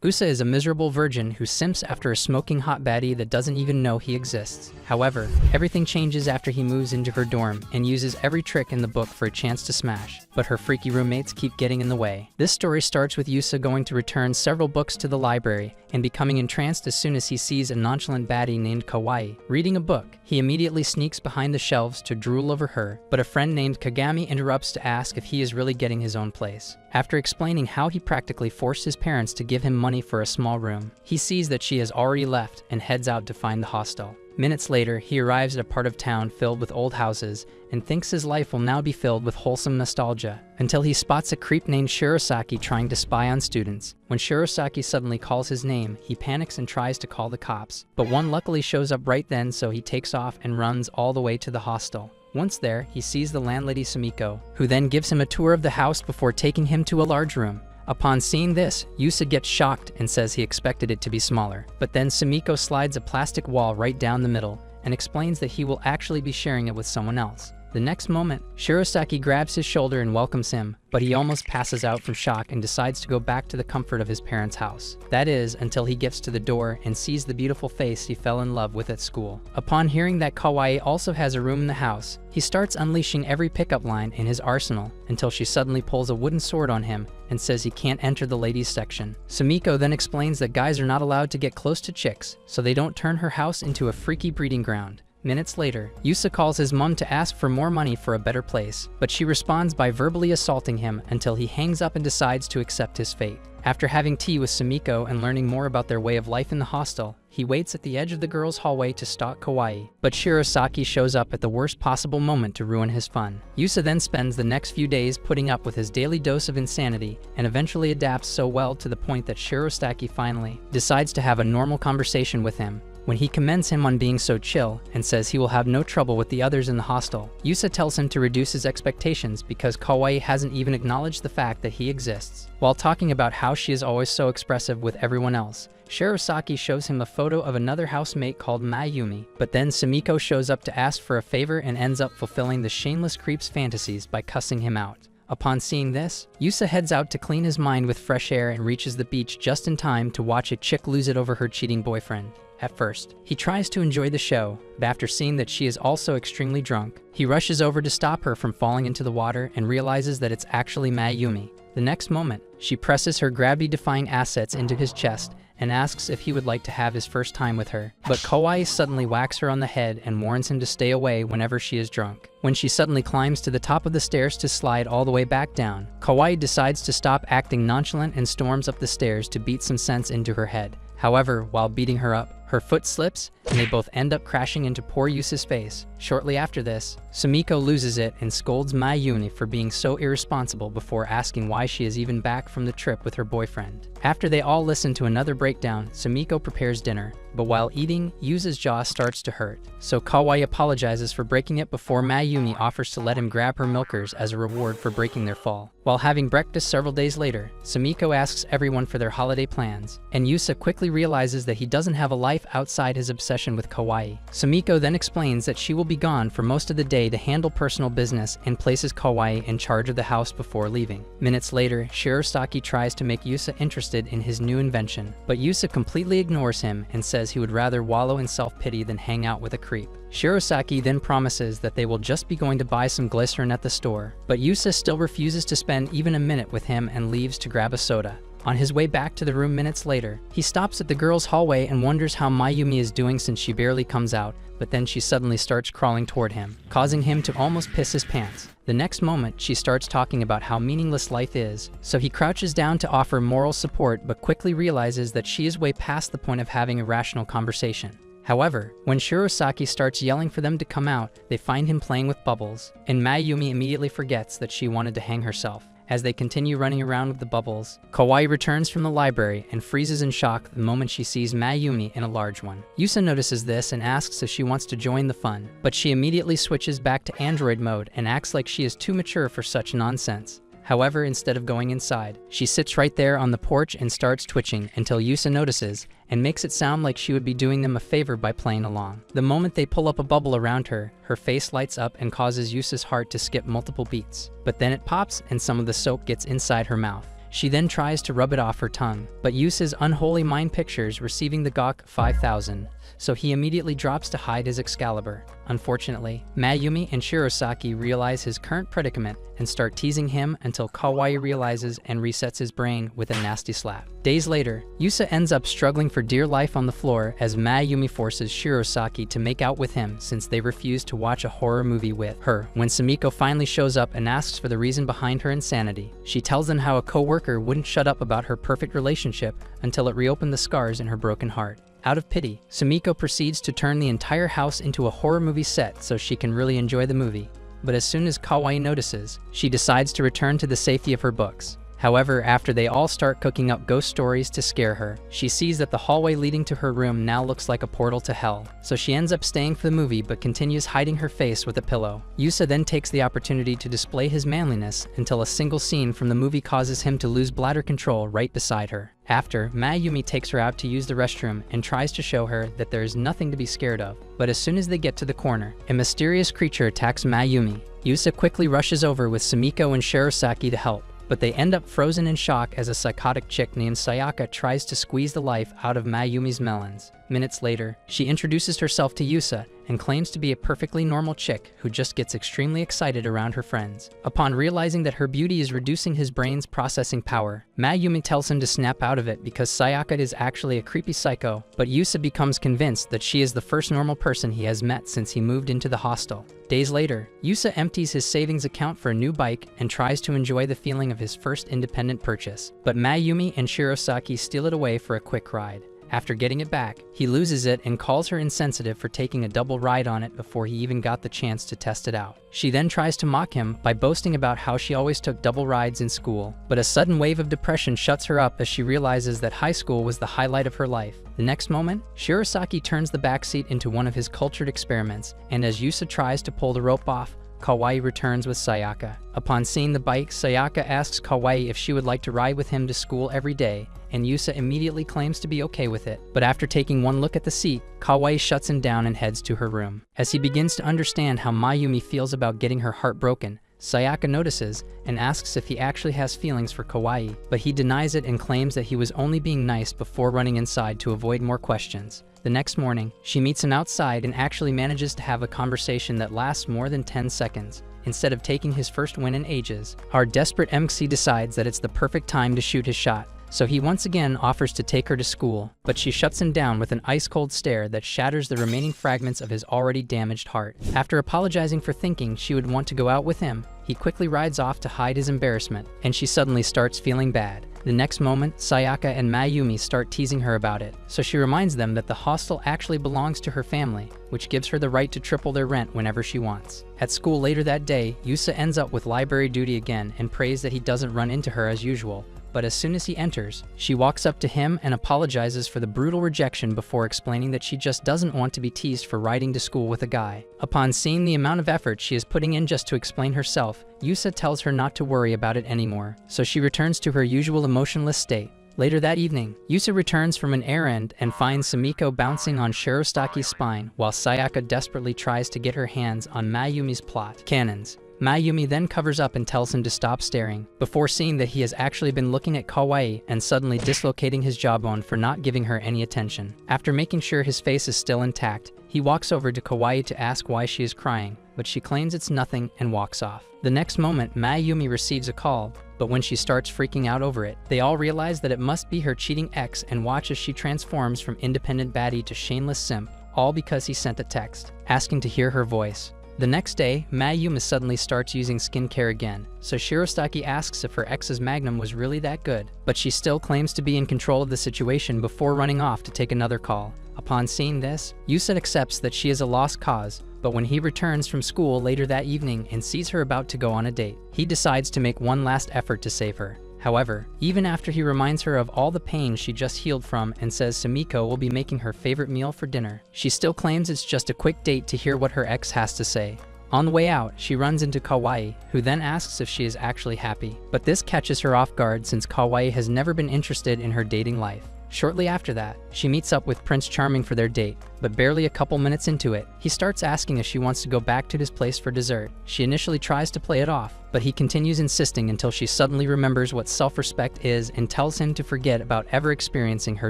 Usa is a miserable virgin who simps after a smoking hot baddie that doesn't even know he exists. However, everything changes after he moves into her dorm and uses every trick in the book for a chance to smash, but her freaky roommates keep getting in the way. This story starts with Usa going to return several books to the library and becoming entranced as soon as he sees a nonchalant baddie named Kawaii reading a book. He immediately sneaks behind the shelves to drool over her, but a friend named Kagami interrupts to ask if he is really getting his own place. After explaining how he practically forced his parents to give him money for a small room, he sees that she has already left and heads out to find the hostel. Minutes later, he arrives at a part of town filled with old houses and thinks his life will now be filled with wholesome nostalgia, until he spots a creep named Shirosaki trying to spy on students. When Shirosaki suddenly calls his name, he panics and tries to call the cops, but one luckily shows up right then, so he takes off and runs all the way to the hostel. Once there, he sees the landlady Sumiko, who then gives him a tour of the house before taking him to a large room. Upon seeing this, Yusa gets shocked and says he expected it to be smaller. But then Sumiko slides a plastic wall right down the middle and explains that he will actually be sharing it with someone else. The next moment, Shirosaki grabs his shoulder and welcomes him, but he almost passes out from shock and decides to go back to the comfort of his parents' house. That is, until he gets to the door and sees the beautiful face he fell in love with at school. Upon hearing that Kawaii also has a room in the house, he starts unleashing every pickup line in his arsenal until she suddenly pulls a wooden sword on him and says he can't enter the ladies section. Sumiko then explains that guys are not allowed to get close to chicks, so they don't turn her house into a freaky breeding ground. Minutes later, Yusa calls his mom to ask for more money for a better place, but she responds by verbally assaulting him until he hangs up and decides to accept his fate. After having tea with Sumiko and learning more about their way of life in the hostel, he waits at the edge of the girls' hallway to stalk Kawaii, but Shirosaki shows up at the worst possible moment to ruin his fun. Yusa then spends the next few days putting up with his daily dose of insanity and eventually adapts so well to the point that Shirosaki finally decides to have a normal conversation with him. When he commends him on being so chill and says he will have no trouble with the others in the hostel, Yusa tells him to reduce his expectations because Kawaii hasn't even acknowledged the fact that he exists. While talking about how she is always so expressive with everyone else, Shirosaki shows him a photo of another housemate called Mayumi, but then Sumiko shows up to ask for a favor and ends up fulfilling the shameless creep's fantasies by cussing him out. Upon seeing this, Yusa heads out to clean his mind with fresh air and reaches the beach just in time to watch a chick lose it over her cheating boyfriend. At first, he tries to enjoy the show, but after seeing that she is also extremely drunk, he rushes over to stop her from falling into the water and realizes that it's actually Mayumi. The next moment, she presses her gravity-defying assets into his chest and asks if he would like to have his first time with her. But Kawaii suddenly whacks her on the head and warns him to stay away whenever she is drunk. When she suddenly climbs to the top of the stairs to slide all the way back down, Kawaii decides to stop acting nonchalant and storms up the stairs to beat some sense into her head. However, while beating her up, her foot slips, and they both end up crashing into poor Yusa's face. Shortly after this, Sumiko loses it and scolds Mayumi for being so irresponsible before asking why she is even back from the trip with her boyfriend. After they all listen to another breakdown, Sumiko prepares dinner, but while eating, Yusa's jaw starts to hurt. So Kawaii apologizes for breaking it before Mayumi offers to let him grab her milkers as a reward for breaking their fall. While having breakfast several days later, Sumiko asks everyone for their holiday plans, and Yusa quickly realizes that he doesn't have a life outside his obsession with Kawaii. Sumiko then explains that she will be gone for most of the day to handle personal business and places Kawaii in charge of the house before leaving. Minutes later, Shirosaki tries to make Yusa interested in his new invention, but Yusa completely ignores him and says he would rather wallow in self-pity than hang out with a creep. Shirosaki then promises that they will just be going to buy some glycerin at the store, but Yusa still refuses to spend even a minute with him and leaves to grab a soda. On his way back to the room minutes later, he stops at the girls' hallway and wonders how Mayumi is doing since she barely comes out, but then she suddenly starts crawling toward him, causing him to almost piss his pants. The next moment, she starts talking about how meaningless life is, so he crouches down to offer moral support but quickly realizes that she is way past the point of having a rational conversation. However, when Shirosaki starts yelling for them to come out, they find him playing with bubbles, and Mayumi immediately forgets that she wanted to hang herself. As they continue running around with the bubbles, Kawaii returns from the library and freezes in shock the moment she sees Mayumi in a large one. Yusa notices this and asks if she wants to join the fun, but she immediately switches back to android mode and acts like she is too mature for such nonsense. However, instead of going inside, she sits right there on the porch and starts twitching until Yusa notices and makes it sound like she would be doing them a favor by playing along. The moment they pull up a bubble around her, her face lights up and causes Yusa's heart to skip multiple beats. But then it pops and some of the soap gets inside her mouth. She then tries to rub it off her tongue, but Yusa's unholy mind pictures receiving the Gok 5000, so he immediately drops to hide his Excalibur. Unfortunately, Mayumi and Shirosaki realize his current predicament and start teasing him until Kawaii realizes and resets his brain with a nasty slap. Days later, Yusa ends up struggling for dear life on the floor as Mayumi forces Shirosaki to make out with him since they refuse to watch a horror movie with her. When Sumiko finally shows up and asks for the reason behind her insanity, she tells them how a co-worker wouldn't shut up about her perfect relationship until it reopened the scars in her broken heart. Out of pity, Sumiko proceeds to turn the entire house into a horror movie set so she can really enjoy the movie. But as soon as Kawaii notices, she decides to return to the safety of her books. However, after they all start cooking up ghost stories to scare her, she sees that the hallway leading to her room now looks like a portal to hell. So she ends up staying for the movie but continues hiding her face with a pillow. Yusa then takes the opportunity to display his manliness until a single scene from the movie causes him to lose bladder control right beside her. After, Mayumi takes her out to use the restroom and tries to show her that there is nothing to be scared of. But as soon as they get to the corner, a mysterious creature attacks Mayumi. Yusa quickly rushes over with Sumiko and Shirosaki to help, but they end up frozen in shock as a psychotic chick named Sayaka tries to squeeze the life out of Mayumi's melons. Minutes later, she introduces herself to Yusa and claims to be a perfectly normal chick who just gets extremely excited around her friends. Upon realizing that her beauty is reducing his brain's processing power, Mayumi tells him to snap out of it because Sayaka is actually a creepy psycho, but Yusa becomes convinced that she is the first normal person he has met since he moved into the hostel. Days later, Yusa empties his savings account for a new bike and tries to enjoy the feeling of his first independent purchase, but Mayumi and Shirosaki steal it away for a quick ride. After getting it back, he loses it and calls her insensitive for taking a double ride on it before he even got the chance to test it out. She then tries to mock him by boasting about how she always took double rides in school, but a sudden wave of depression shuts her up as she realizes that high school was the highlight of her life. The next moment, Shirosaki turns the backseat into one of his cultured experiments, and as Yusa tries to pull the rope off, Kawaii returns with Sayaka. Upon seeing the bike, Sayaka asks Kawaii if she would like to ride with him to school every day, and Yusa immediately claims to be okay with it. But after taking one look at the seat, Kawaii shuts him down and heads to her room. As he begins to understand how Mayumi feels about getting her heart broken, Sayaka notices and asks if he actually has feelings for Kawaii, but he denies it and claims that he was only being nice before running inside to avoid more questions. The next morning, she meets him outside and actually manages to have a conversation that lasts more than 10 seconds. Instead of taking his first win in ages, our desperate MC decides that it's the perfect time to shoot his shot. So he once again offers to take her to school, but she shuts him down with an ice-cold stare that shatters the remaining fragments of his already damaged heart. After apologizing for thinking she would want to go out with him, he quickly rides off to hide his embarrassment, and she suddenly starts feeling bad. The next moment, Sayaka and Mayumi start teasing her about it, so she reminds them that the hostel actually belongs to her family, which gives her the right to triple their rent whenever she wants. At school later that day, Yusa ends up with library duty again and prays that he doesn't run into her as usual. But as soon as he enters, she walks up to him and apologizes for the brutal rejection before explaining that she just doesn't want to be teased for riding to school with a guy. Upon seeing the amount of effort she is putting in just to explain herself, Yusa tells her not to worry about it anymore, so she returns to her usual emotionless state. Later that evening, Yusa returns from an errand and finds Sumiko bouncing on Shirosaki's spine while Sayaka desperately tries to get her hands on Mayumi's plot cannons. Mayumi then covers up and tells him to stop staring, before seeing that he has actually been looking at Kawaii and suddenly dislocating his jawbone for not giving her any attention. After making sure his face is still intact, he walks over to Kawaii to ask why she is crying, but she claims it's nothing and walks off. The next moment, Mayumi receives a call, but when she starts freaking out over it, they all realize that it must be her cheating ex and watch as she transforms from independent baddie to shameless simp, all because he sent a text, asking to hear her voice. The next day, Mayumi suddenly starts using skincare again, so Shirosaki asks if her ex's Magnum was really that good, but she still claims to be in control of the situation before running off to take another call. Upon seeing this, Yusa accepts that she is a lost cause, but when he returns from school later that evening and sees her about to go on a date, he decides to make one last effort to save her. However, even after he reminds her of all the pain she just healed from and says Sumiko will be making her favorite meal for dinner, she still claims it's just a quick date to hear what her ex has to say. On the way out, she runs into Kawaii, who then asks if she is actually happy, but this catches her off guard since Kawaii has never been interested in her dating life. Shortly after that, she meets up with Prince Charming for their date, but barely a couple minutes into it, he starts asking if she wants to go back to his place for dessert. She initially tries to play it off, but he continues insisting until she suddenly remembers what self-respect is and tells him to forget about ever experiencing her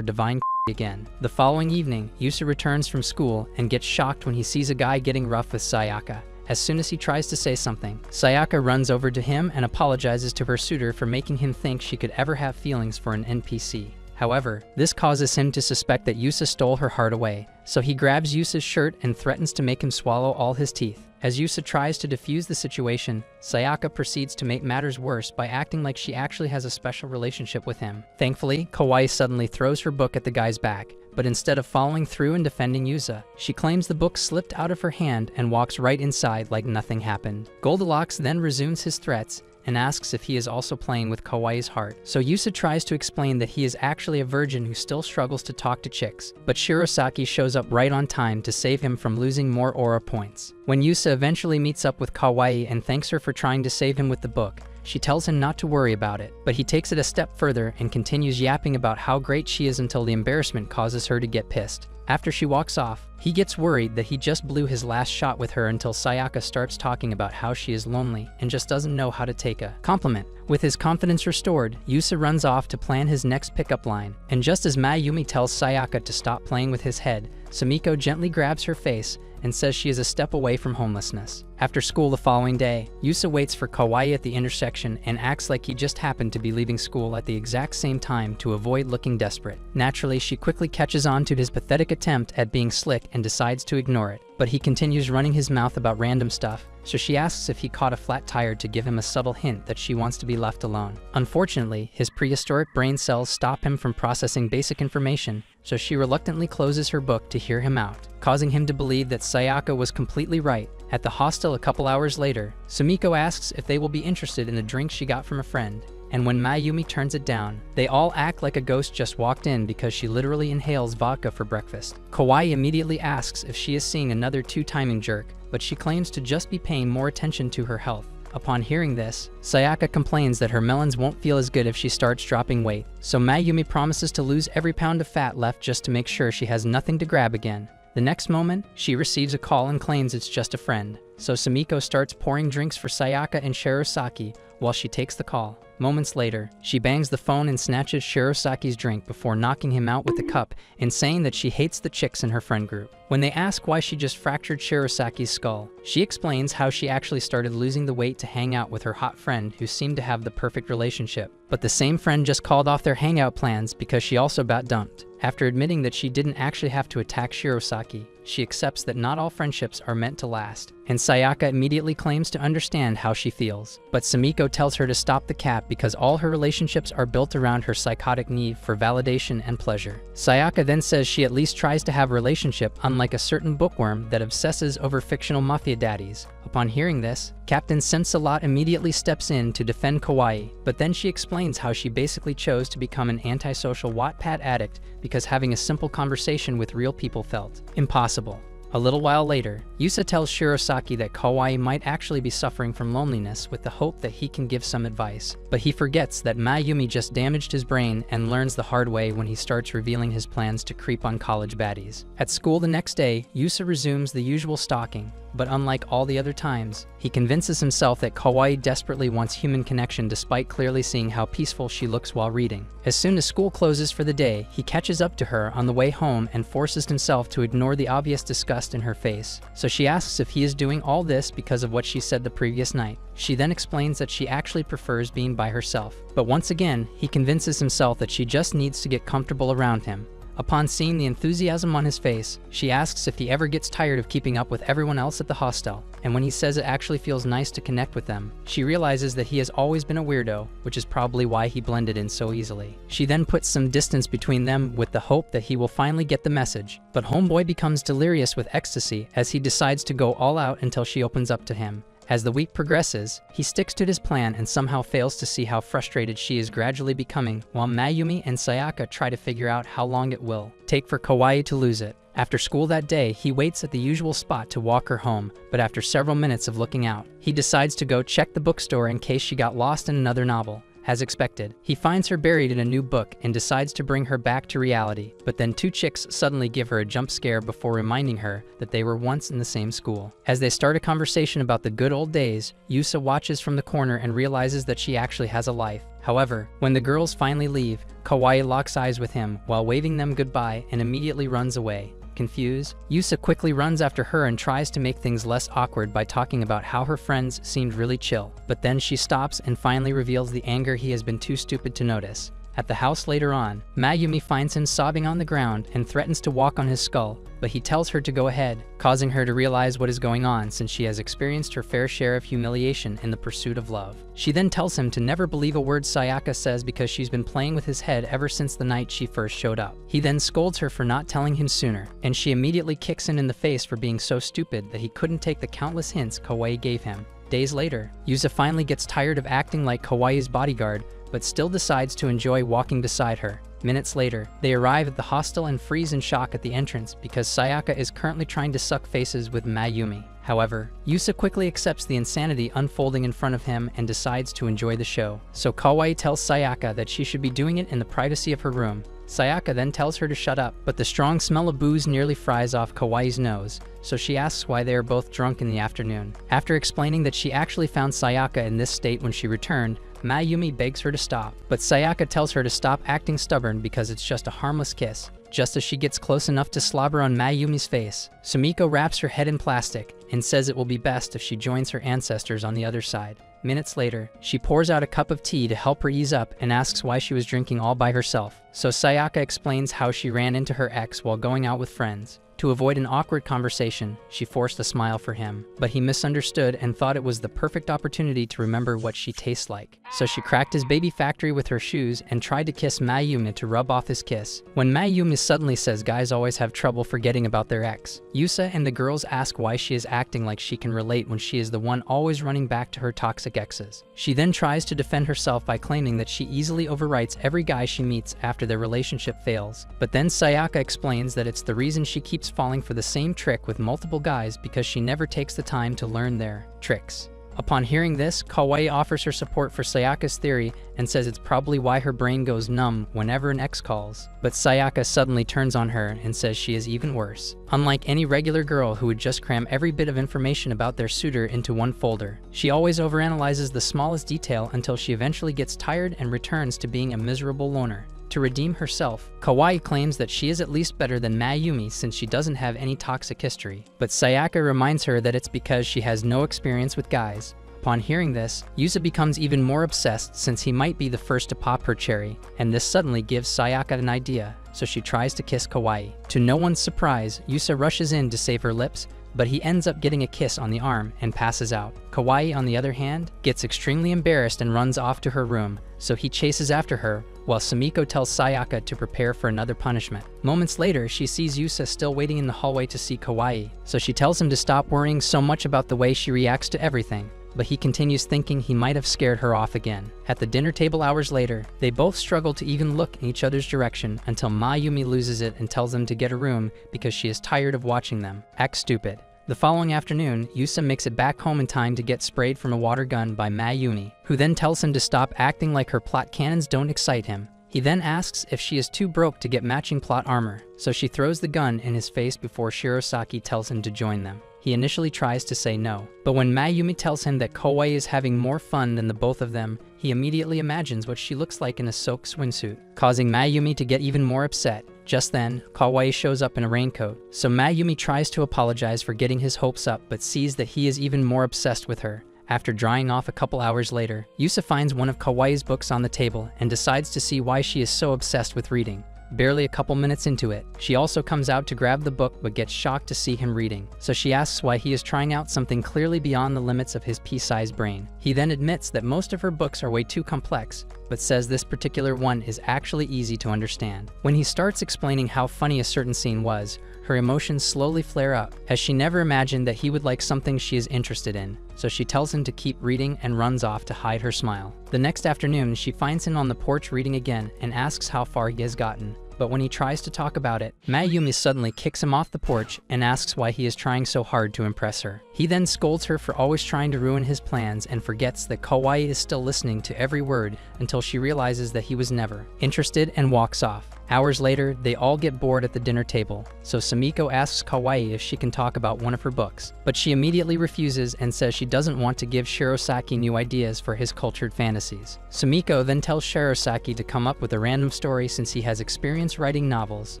divine again. The following evening, Yusa returns from school and gets shocked when he sees a guy getting rough with Sayaka. As soon as he tries to say something, Sayaka runs over to him and apologizes to her suitor for making him think she could ever have feelings for an NPC. However, this causes him to suspect that Yusa stole her heart away, so he grabs Yusa's shirt and threatens to make him swallow all his teeth. As Yusa tries to defuse the situation, Sayaka proceeds to make matters worse by acting like she actually has a special relationship with him. Thankfully, Kawaii suddenly throws her book at the guy's back, but instead of following through and defending Yusa, she claims the book slipped out of her hand and walks right inside like nothing happened. Goldilocks then resumes his threats and asks if he is also playing with Kawaii's heart. So Yusa tries to explain that he is actually a virgin who still struggles to talk to chicks, but Shirosaki shows up right on time to save him from losing more aura points. When Yusa eventually meets up with Kawaii and thanks her for trying to save him with the book, she tells him not to worry about it, but he takes it a step further and continues yapping about how great she is until the embarrassment causes her to get pissed. After she walks off, he gets worried that he just blew his last shot with her until Sayaka starts talking about how she is lonely and just doesn't know how to take a compliment. With his confidence restored, Yusa runs off to plan his next pickup line, and just as Mayumi tells Sayaka to stop playing with his head, Sumiko gently grabs her face and says she is a step away from homelessness. After school the following day, Yusa waits for Kawaii at the intersection and acts like he just happened to be leaving school at the exact same time to avoid looking desperate. Naturally, she quickly catches on to his pathetic attempt at being slick and decides to ignore it, but he continues running his mouth about random stuff, so she asks if he caught a flat tire to give him a subtle hint that she wants to be left alone. Unfortunately, his prehistoric brain cells stop him from processing basic information, so she reluctantly closes her book to hear him out, causing him to believe that Sayaka was completely right. At the hostel a couple hours later, Sumiko asks if they will be interested in the drink she got from a friend, and when Mayumi turns it down, they all act like a ghost just walked in because she literally inhales vodka for breakfast. Kawaii immediately asks if she is seeing another two-timing jerk, but she claims to just be paying more attention to her health. Upon hearing this, Sayaka complains that her melons won't feel as good if she starts dropping weight, so Mayumi promises to lose every pound of fat left just to make sure she has nothing to grab again. The next moment, she receives a call and claims it's just a friend, so Sumiko starts pouring drinks for Sayaka and Shirosaki while she takes the call. Moments later, she bangs the phone and snatches Shirosaki's drink before knocking him out with the cup and saying that she hates the chicks in her friend group. When they ask why she just fractured Shirosaki's skull, she explains how she actually started losing the weight to hang out with her hot friend who seemed to have the perfect relationship. But the same friend just called off their hangout plans because she also got dumped. After admitting that she didn't actually have to attack Shirosaki, she accepts that not all friendships are meant to last, and Sayaka immediately claims to understand how she feels. But Sumiko tells her to stop the cap because all her relationships are built around her psychotic need for validation and pleasure. Sayaka then says she at least tries to have a relationship, unlike a certain bookworm that obsesses over fictional mafia daddies. Upon hearing this, Captain Simsalot immediately steps in to defend Kawaii, but then she explains how she basically chose to become an antisocial Wattpad addict because having a simple conversation with real people felt impossible. A little while later, Yusa tells Shirosaki that Kawaii might actually be suffering from loneliness with the hope that he can give some advice, but he forgets that Mayumi just damaged his brain and learns the hard way when he starts revealing his plans to creep on college baddies. At school the next day, Yusa resumes the usual stalking, but unlike all the other times, he convinces himself that Kawaii desperately wants human connection despite clearly seeing how peaceful she looks while reading. As soon as school closes for the day, he catches up to her on the way home and forces himself to ignore the obvious disgust in her face. So she asks if he is doing all this because of what she said the previous night. She then explains that she actually prefers being by herself. But once again, he convinces himself that she just needs to get comfortable around him. Upon seeing the enthusiasm on his face, she asks if he ever gets tired of keeping up with everyone else at the hostel, and when he says it actually feels nice to connect with them, she realizes that he has always been a weirdo, which is probably why he blended in so easily. She then puts some distance between them with the hope that he will finally get the message, but Homeboy becomes delirious with ecstasy as he decides to go all out until she opens up to him. As the week progresses, he sticks to his plan and somehow fails to see how frustrated she is gradually becoming, while Mayumi and Sayaka try to figure out how long it will take for Kawaii to lose it. After school that day, he waits at the usual spot to walk her home, but after several minutes of looking out, he decides to go check the bookstore in case she got lost in another novel. As expected, he finds her buried in a new book and decides to bring her back to reality, but then two chicks suddenly give her a jump scare before reminding her that they were once in the same school. As they start a conversation about the good old days, Yusa watches from the corner and realizes that she actually has a life. However, when the girls finally leave, Kawaii locks eyes with him while waving them goodbye and immediately runs away. Confused, Yusa quickly runs after her and tries to make things less awkward by talking about how her friends seemed really chill. But then she stops and finally reveals the anger he has been too stupid to notice. At the house later on, Mayumi finds him sobbing on the ground and threatens to walk on his skull, but he tells her to go ahead, causing her to realize what is going on since she has experienced her fair share of humiliation in the pursuit of love. She then tells him to never believe a word Sayaka says because she's been playing with his head ever since the night she first showed up. He then scolds her for not telling him sooner, and she immediately kicks him in the face for being so stupid that he couldn't take the countless hints Kawaii gave him. Days later, Yusa finally gets tired of acting like Kawaii's bodyguard, but still decides to enjoy walking beside her. Minutes later, they arrive at the hostel and freeze in shock at the entrance because Sayaka is currently trying to suck faces with Mayumi. However, Yusa quickly accepts the insanity unfolding in front of him and decides to enjoy the show. So Kawaii tells Sayaka that she should be doing it in the privacy of her room. Sayaka then tells her to shut up, but the strong smell of booze nearly fries off Kawaii's nose, so she asks why they are both drunk in the afternoon. After explaining that she actually found Sayaka in this state when she returned, Mayumi begs her to stop, but Sayaka tells her to stop acting stubborn because it's just a harmless kiss. Just as she gets close enough to slobber on Mayumi's face, Sumiko wraps her head in plastic and says it will be best if she joins her ancestors on the other side. Minutes later, she pours out a cup of tea to help her ease up and asks why she was drinking all by herself. So Sayaka explains how she ran into her ex while going out with friends. To avoid an awkward conversation, she forced a smile for him, but he misunderstood and thought it was the perfect opportunity to remember what she tastes like. So she cracked his baby factory with her shoes and tried to kiss Mayumi to rub off his kiss. When Mayumi suddenly says guys always have trouble forgetting about their ex, Yusa and the girls ask why she is acting like she can relate when she is the one always running back to her toxic exes. She then tries to defend herself by claiming that she easily overwrites every guy she meets after their relationship fails. But then Sayaka explains that it's the reason she keeps falling for the same trick with multiple guys because she never takes the time to learn their tricks. Upon hearing this, Kawaii offers her support for Sayaka's theory and says it's probably why her brain goes numb whenever an ex calls. But Sayaka suddenly turns on her and says she is even worse. Unlike any regular girl who would just cram every bit of information about their suitor into one folder, she always overanalyzes the smallest detail until she eventually gets tired and returns to being a miserable loner. To redeem herself, Kawaii claims that she is at least better than Mayumi since she doesn't have any toxic history, but Sayaka reminds her that it's because she has no experience with guys. Upon hearing this, Yusa becomes even more obsessed since he might be the first to pop her cherry, and this suddenly gives Sayaka an idea, so she tries to kiss Kawaii. To no one's surprise, Yusa rushes in to save her lips, but he ends up getting a kiss on the arm and passes out. Kawaii, on the other hand, gets extremely embarrassed and runs off to her room, so he chases after her, while Sumiko tells Sayaka to prepare for another punishment. Moments later, she sees Yusa still waiting in the hallway to see Kawaii, so she tells him to stop worrying so much about the way she reacts to everything. But he continues thinking he might have scared her off again. At the dinner table hours later, they both struggle to even look in each other's direction until Mayumi loses it and tells them to get a room because she is tired of watching them act stupid. The following afternoon, Yusa makes it back home in time to get sprayed from a water gun by Mayumi, who then tells him to stop acting like her plot cannons don't excite him. He then asks if she is too broke to get matching plot armor, so she throws the gun in his face before Shirosaki tells him to join them. He initially tries to say no, but when Mayumi tells him that Kawaii is having more fun than the both of them, he immediately imagines what she looks like in a silk swimsuit, causing Mayumi to get even more upset. Just then, Kawaii shows up in a raincoat, so Mayumi tries to apologize for getting his hopes up but sees that he is even more obsessed with her. After drying off a couple hours later, Yusa finds one of Kawaii's books on the table and decides to see why she is so obsessed with reading. Barely a couple minutes into it, she also comes out to grab the book but gets shocked to see him reading, so she asks why he is trying out something clearly beyond the limits of his pea-sized brain. He then admits that most of her books are way too complex, but says this particular one is actually easy to understand. When he starts explaining how funny a certain scene was, her emotions slowly flare up, as she never imagined that he would like something she is interested in, so she tells him to keep reading and runs off to hide her smile. The next afternoon, she finds him on the porch reading again and asks how far he has gotten. but when he tries to talk about it, Mayumi suddenly kicks him off the porch and asks why he is trying so hard to impress her. He then scolds her for always trying to ruin his plans and forgets that Kawaii is still listening to every word until she realizes that he was never interested and walks off. Hours later, they all get bored at the dinner table, so Sumiko asks Kawaii if she can talk about one of her books, but she immediately refuses and says she doesn't want to give Shirosaki new ideas for his cultured fantasies. Sumiko then tells Shirosaki to come up with a random story since he has experience writing novels,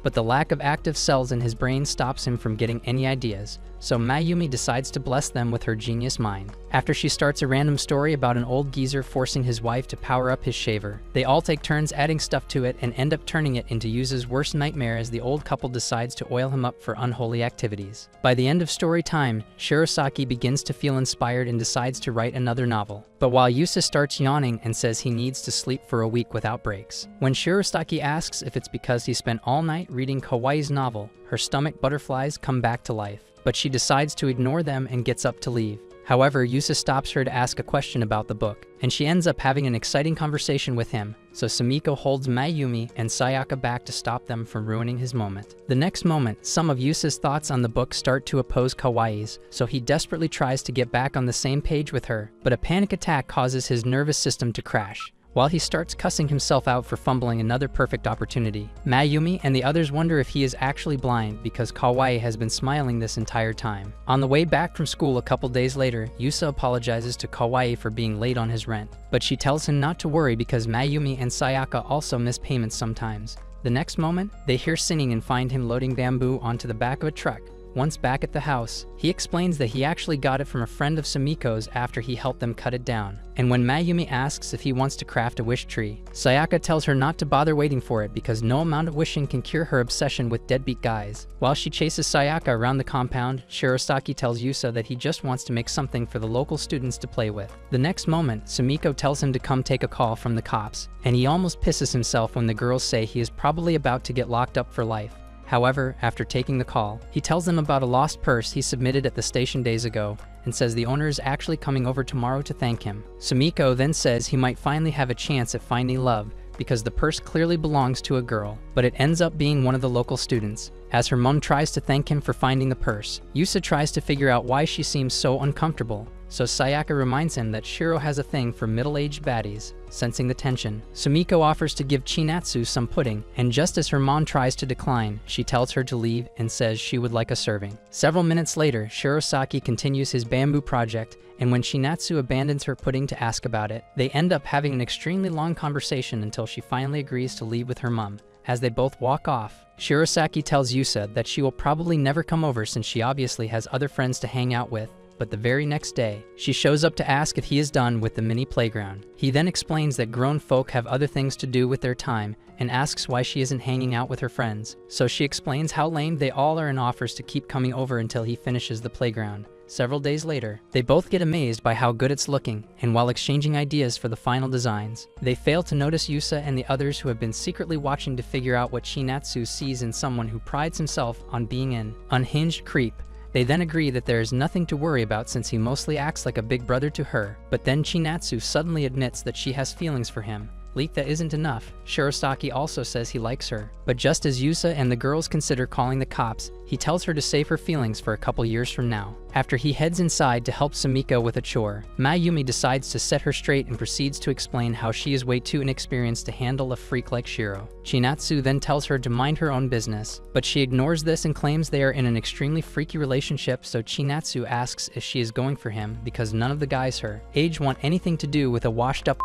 but the lack of active cells in his brain stops him from getting any ideas, so Mayumi decides to bless them with her genius mind. After she starts a random story about an old geezer forcing his wife to power up his shaver, they all take turns adding stuff to it and end up turning it into Yusa's worst nightmare as the old couple decides to oil him up for unholy activities. By the end of story time, Shirosaki begins to feel inspired and decides to write another novel. But while Yusa starts yawning and says he needs to sleep for a week without breaks. When Shirosaki asks if it's because he spent all night reading Kawaii's novel, her stomach butterflies come back to life. But she decides to ignore them and gets up to leave. However, Yusa stops her to ask a question about the book, and she ends up having an exciting conversation with him, so Sumiko holds Mayumi and Sayaka back to stop them from ruining his moment. The next moment, some of Yusa's thoughts on the book start to oppose Kawaii's, so he desperately tries to get back on the same page with her, but a panic attack causes his nervous system to crash. While he starts cussing himself out for fumbling another perfect opportunity, Mayumi and the others wonder if he is actually blind because Kawaii has been smiling this entire time. On the way back from school a couple days later, Yusa apologizes to Kawaii for being late on his rent, but she tells him not to worry because Mayumi and Sayaka also miss payments sometimes. The next moment, they hear singing and find him loading bamboo onto the back of a truck. Once back at the house, he explains that he actually got it from a friend of Sumiko's after he helped them cut it down. And when Mayumi asks if he wants to craft a wish tree, Sayaka tells her not to bother waiting for it because no amount of wishing can cure her obsession with deadbeat guys. While she chases Sayaka around the compound, Shirosaki tells Yusa that he just wants to make something for the local students to play with. The next moment, Sumiko tells him to come take a call from the cops, and he almost pisses himself when the girls say he is probably about to get locked up for life. However, after taking the call, he tells them about a lost purse he submitted at the station days ago and says the owner is actually coming over tomorrow to thank him. Sumiko then says he might finally have a chance at finding love because the purse clearly belongs to a girl, but it ends up being one of the local students. As her mom tries to thank him for finding the purse, Yusa tries to figure out why she seems so uncomfortable, so Sayaka reminds him that Shiro has a thing for middle-aged baddies. Sensing the tension, Sumiko offers to give Chinatsu some pudding, and just as her mom tries to decline, she tells her to leave and says she would like a serving. Several minutes later, Shirosaki continues his bamboo project, and when Chinatsu abandons her pudding to ask about it, they end up having an extremely long conversation until she finally agrees to leave with her mom. As they both walk off, Shirosaki tells Yusa that she will probably never come over since she obviously has other friends to hang out with. But the very next day, she shows up to ask if he is done with the mini playground. He then explains that grown folk have other things to do with their time and asks why she isn't hanging out with her friends. So she explains how lame they all are and offers to keep coming over until he finishes the playground. Several days later, they both get amazed by how good it's looking, and while exchanging ideas for the final designs, they fail to notice Yusa and the others who have been secretly watching to figure out what Chinatsu sees in someone who prides himself on being an unhinged creep. They then agree that there is nothing to worry about since he mostly acts like a big brother to her, but then Chinatsu suddenly admits that she has feelings for him. Like that isn't enough, Shirosaki also says he likes her, but just as Yusa and the girls consider calling the cops, he tells her to save her feelings for a couple years from now. After he heads inside to help Sumiko with a chore, Mayumi decides to set her straight and proceeds to explain how she is way too inexperienced to handle a freak like Shiro. Chinatsu then tells her to mind her own business, but she ignores this and claims they are in an extremely freaky relationship, so Chinatsu asks if she is going for him because none of the guys her age want anything to do with a washed up.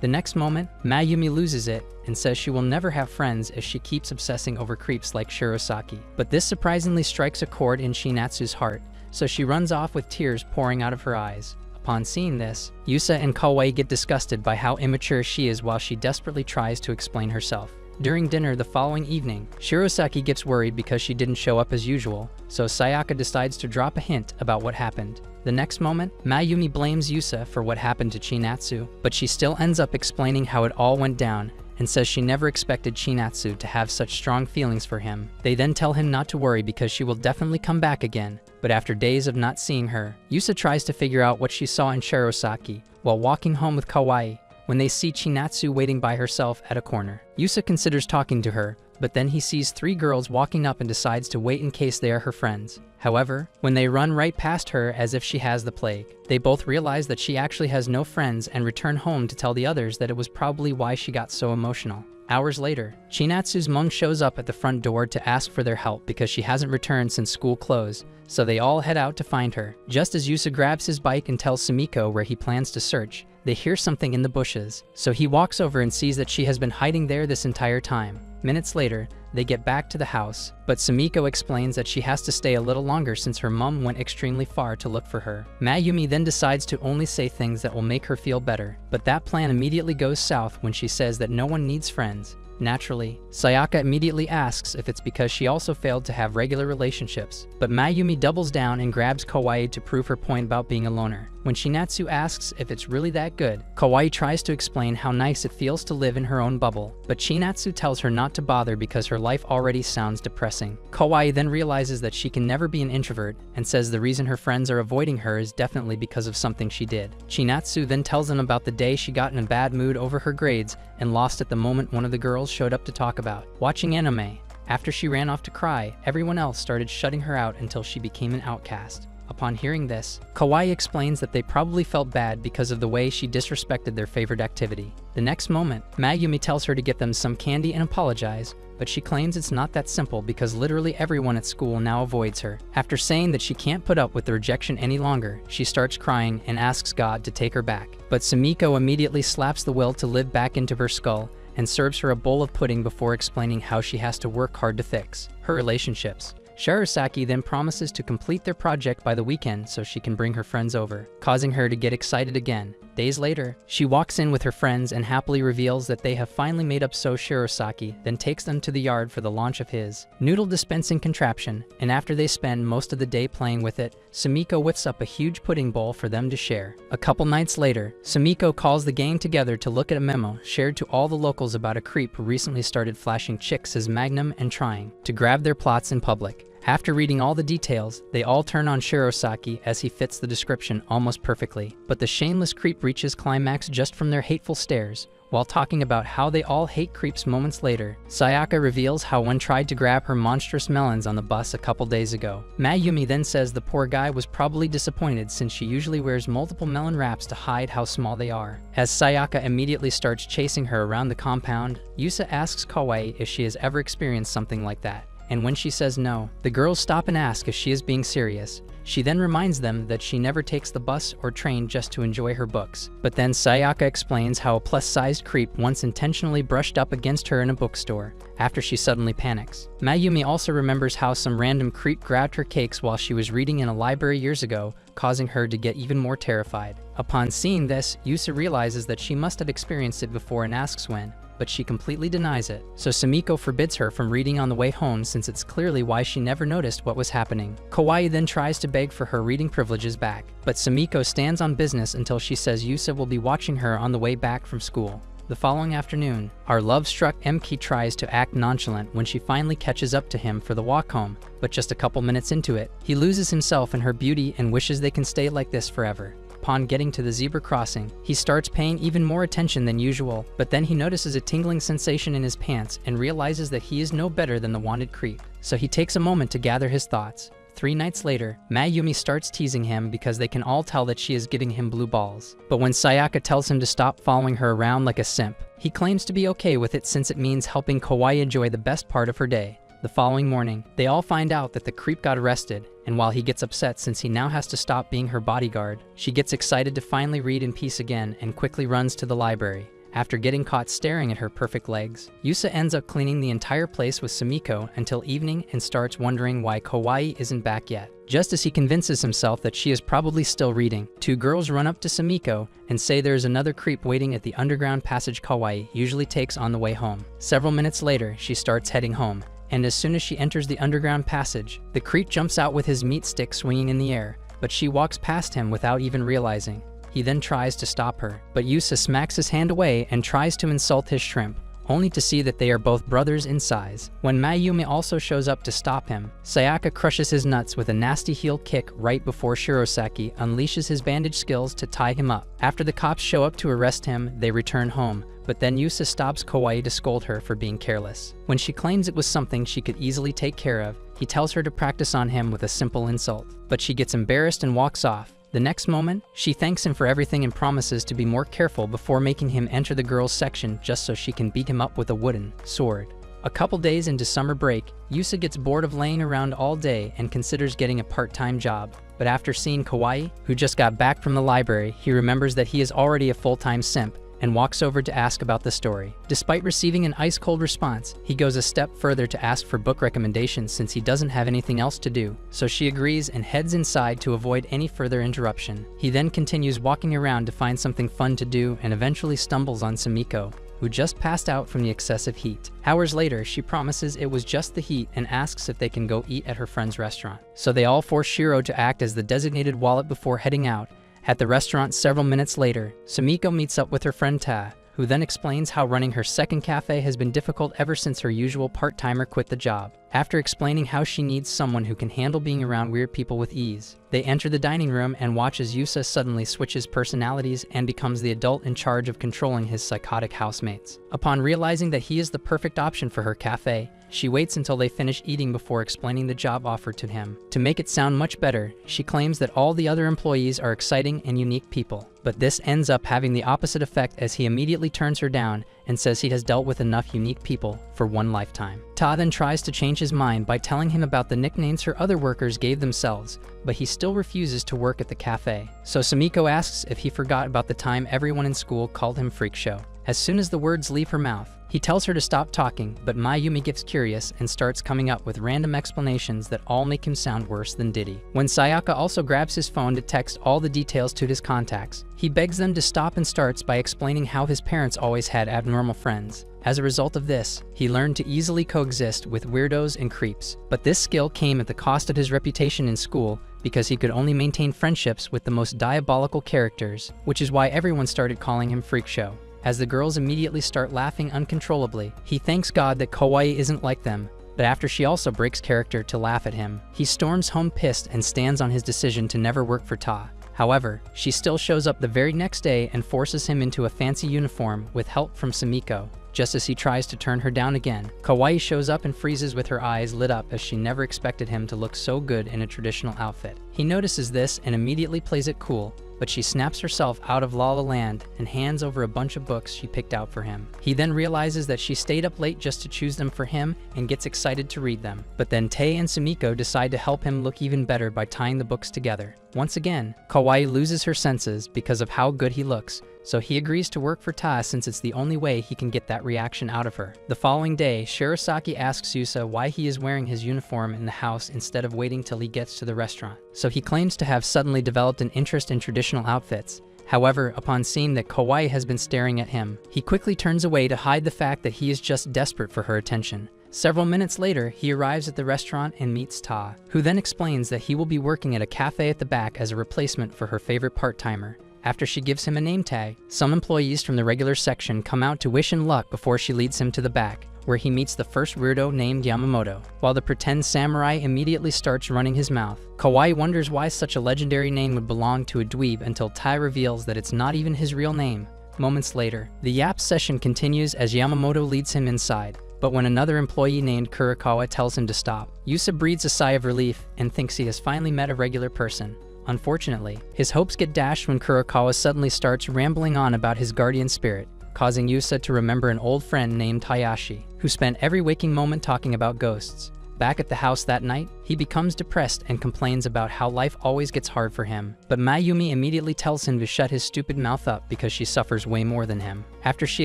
The next moment, Mayumi loses it and says she will never have friends if she keeps obsessing over creeps like Shirosaki. But this surprisingly strikes a chord in Chinatsu's heart, so she runs off with tears pouring out of her eyes. Upon seeing this, Yusa and Kawaii get disgusted by how immature she is while she desperately tries to explain herself. During dinner the following evening, Shirosaki gets worried because she didn't show up as usual, so Sayaka decides to drop a hint about what happened. The next moment, Mayumi blames Yusa for what happened to Chinatsu, but she still ends up explaining how it all went down and says she never expected Chinatsu to have such strong feelings for him. They then tell him not to worry because she will definitely come back again, but after days of not seeing her, Yusa tries to figure out what she saw in Shirosaki while walking home with Kawaii when they see Chinatsu waiting by herself at a corner. Yusa considers talking to her, but then he sees 3 girls walking up and decides to wait in case they are her friends. However, when they run right past her as if she has the plague, they both realize that she actually has no friends and return home to tell the others that it was probably why she got so emotional. Hours later, Chinatsu's mom shows up at the front door to ask for their help because she hasn't returned since school closed, so they all head out to find her. Just as Yusa grabs his bike and tells Sumiko where he plans to search, they hear something in the bushes, so he walks over and sees that she has been hiding there this entire time. Minutes later, they get back to the house, but Sumiko explains that she has to stay a little longer since her mom went extremely far to look for her. Mayumi then decides to only say things that will make her feel better, but that plan immediately goes south when she says that no one needs friends. Naturally, Sayaka immediately asks if it's because she also failed to have regular relationships, but Mayumi doubles down and grabs Kawaii to prove her point about being a loner. When Chinatsu asks if it's really that good, Kawaii tries to explain how nice it feels to live in her own bubble, but Chinatsu tells her not to bother because her life already sounds depressing. Kawaii then realizes that she can never be an introvert and says the reason her friends are avoiding her is definitely because of something she did. Chinatsu then tells them about the day she got in a bad mood over her grades and lost at the moment one of the girls showed up to talk about watching anime. After she ran off to cry, everyone else started shutting her out until she became an outcast. Upon hearing this, Kawaii explains that they probably felt bad because of the way she disrespected their favorite activity. The next moment, Mayumi tells her to get them some candy and apologize, but she claims it's not that simple because literally everyone at school now avoids her. After saying that she can't put up with the rejection any longer, she starts crying and asks God to take her back. But Sumiko immediately slaps the will to live back into her skull and serves her a bowl of pudding before explaining how she has to work hard to fix her relationships. Shirosaki then promises to complete their project by the weekend so she can bring her friends over, causing her to get excited again. Days later, she walks in with her friends and happily reveals that they have finally made up, so Shirosaki then takes them to the yard for the launch of his noodle dispensing contraption, and after they spend most of the day playing with it, Sumiko whips up a huge pudding bowl for them to share. A couple nights later, Sumiko calls the gang together to look at a memo shared to all the locals about a creep who recently started flashing chicks as Magnum and trying to grab their plots in public. After reading all the details, they all turn on Shirosaki as he fits the description almost perfectly. But the shameless creep reaches climax just from their hateful stares. While talking about how they all hate creeps moments later, Sayaka reveals how one tried to grab her monstrous melons on the bus a couple days ago. Mayumi then says the poor guy was probably disappointed since she usually wears multiple melon wraps to hide how small they are. As Sayaka immediately starts chasing her around the compound, Yusa asks Kawaii if she has ever experienced something like that. And when she says no, the girls stop and ask if she is being serious. She then reminds them that she never takes the bus or train just to enjoy her books. But then Sayaka explains how a plus-sized creep once intentionally brushed up against her in a bookstore, after she suddenly panics. Mayumi also remembers how some random creep grabbed her cakes while she was reading in a library years ago, causing her to get even more terrified. Upon seeing this, Yusa realizes that she must have experienced it before and asks when, but she completely denies it, so Sumiko forbids her from reading on the way home since it's clearly why she never noticed what was happening. Kawaii then tries to beg for her reading privileges back, but Sumiko stands on business until she says Yusa will be watching her on the way back from school. The following afternoon, our love-struck Emki tries to act nonchalant when she finally catches up to him for the walk home, but just a couple minutes into it, he loses himself in her beauty and wishes they can stay like this forever. Upon getting to the zebra crossing, he starts paying even more attention than usual, but then he notices a tingling sensation in his pants and realizes that he is no better than the wanted creep. So he takes a moment to gather his thoughts. 3 nights later, Mayumi starts teasing him because they can all tell that she is giving him blue balls. But when Sayaka tells him to stop following her around like a simp, he claims to be okay with it since it means helping Kawaii enjoy the best part of her day. The following morning, they all find out that the creep got arrested, and while he gets upset since he now has to stop being her bodyguard, she gets excited to finally read in peace again and quickly runs to the library. After getting caught staring at her perfect legs, Yusa ends up cleaning the entire place with Sumiko until evening and starts wondering why Kawaii isn't back yet. Just as he convinces himself that she is probably still reading, 2 girls run up to Sumiko and say there is another creep waiting at the underground passage Kawaii usually takes on the way home. Several minutes later, she starts heading home, and as soon as she enters the underground passage, the creep jumps out with his meat stick swinging in the air, but she walks past him without even realizing. He then tries to stop her, but Yusa smacks his hand away and tries to insult his shrimp, only to see that they are both brothers in size. When Mayumi also shows up to stop him, Sayaka crushes his nuts with a nasty heel kick right before Shirosaki unleashes his bandage skills to tie him up. After the cops show up to arrest him, they return home, but then Yusa stops Kawaii to scold her for being careless. When she claims it was something she could easily take care of, he tells her to practice on him with a simple insult. But she gets embarrassed and walks off. The next moment, she thanks him for everything and promises to be more careful before making him enter the girls' section just so she can beat him up with a wooden sword. A couple days into summer break, Yusa gets bored of laying around all day and considers getting a part-time job. But after seeing Kawaii, who just got back from the library, he remembers that he is already a full-time simp and walks over to ask about the story. Despite receiving an ice-cold response, he goes a step further to ask for book recommendations since he doesn't have anything else to do, so she agrees and heads inside to avoid any further interruption. He then continues walking around to find something fun to do and eventually stumbles on Sumiko, who just passed out from the excessive heat. Hours later, she promises it was just the heat and asks if they can go eat at her friend's restaurant. So they all force Shiro to act as the designated wallet before heading out. At the restaurant several minutes later, Sumiko meets up with her friend Ta, who then explains how running her second cafe has been difficult ever since her usual part-timer quit the job. After explaining how she needs someone who can handle being around weird people with ease, they enter the dining room and watch as Yusa suddenly switches personalities and becomes the adult in charge of controlling his psychotic housemates. Upon realizing that he is the perfect option for her cafe, she waits until they finish eating before explaining the job offered to him. To make it sound much better, she claims that all the other employees are exciting and unique people. But this ends up having the opposite effect as he immediately turns her down and says he has dealt with enough unique people for one lifetime. Ta then tries to change his mind by telling him about the nicknames her other workers gave themselves, but he still refuses to work at the cafe. So Sumiko asks if he forgot about the time everyone in school called him Freak Show. As soon as the words leave her mouth, he tells her to stop talking, but Mayumi gets curious and starts coming up with random explanations that all make him sound worse than Diddy. When Sayaka also grabs his phone to text all the details to his contacts, he begs them to stop and starts by explaining how his parents always had abnormal friends. As a result of this, he learned to easily coexist with weirdos and creeps. But this skill came at the cost of his reputation in school because he could only maintain friendships with the most diabolical characters, which is why everyone started calling him Freak Show. As the girls immediately start laughing uncontrollably, he thanks God that Kawaii isn't like them, but after she also breaks character to laugh at him, he storms home pissed and stands on his decision to never work for Ta. However, she still shows up the very next day and forces him into a fancy uniform with help from Sumiko. Just as he tries to turn her down again, Kawaii shows up and freezes with her eyes lit up as she never expected him to look so good in a traditional outfit. He notices this and immediately plays it cool, but she snaps herself out of La La Land and hands over a bunch of books she picked out for him. He then realizes that she stayed up late just to choose them for him and gets excited to read them. But then Tae and Sumiko decide to help him look even better by tying the books together. Once again, Kawaii loses her senses because of how good he looks, so he agrees to work for Ta since it's the only way he can get that reaction out of her. The following day, Shirosaki asks Yusa why he is wearing his uniform in the house instead of waiting till he gets to the restaurant. So he claims to have suddenly developed an interest in traditional outfits. However, upon seeing that Kawaii has been staring at him, he quickly turns away to hide the fact that he is just desperate for her attention. Several minutes later, he arrives at the restaurant and meets Ta, who then explains that he will be working at a cafe at the back as a replacement for her favorite part-timer. After she gives him a name tag, some employees from the regular section come out to wish him luck before she leads him to the back, where he meets the first weirdo named Yamamoto. While the pretend samurai immediately starts running his mouth, Kawaii wonders why such a legendary name would belong to a dweeb until Tai reveals that it's not even his real name. Moments later, the yap session continues as Yamamoto leads him inside. But when another employee named Kurokawa tells him to stop, Yusa breathes a sigh of relief and thinks he has finally met a regular person. Unfortunately, his hopes get dashed when Kurokawa suddenly starts rambling on about his guardian spirit, causing Yusa to remember an old friend named Hayashi, who spent every waking moment talking about ghosts. Back at the house that night, he becomes depressed and complains about how life always gets hard for him. But Mayumi immediately tells him to shut his stupid mouth up because she suffers way more than him. After she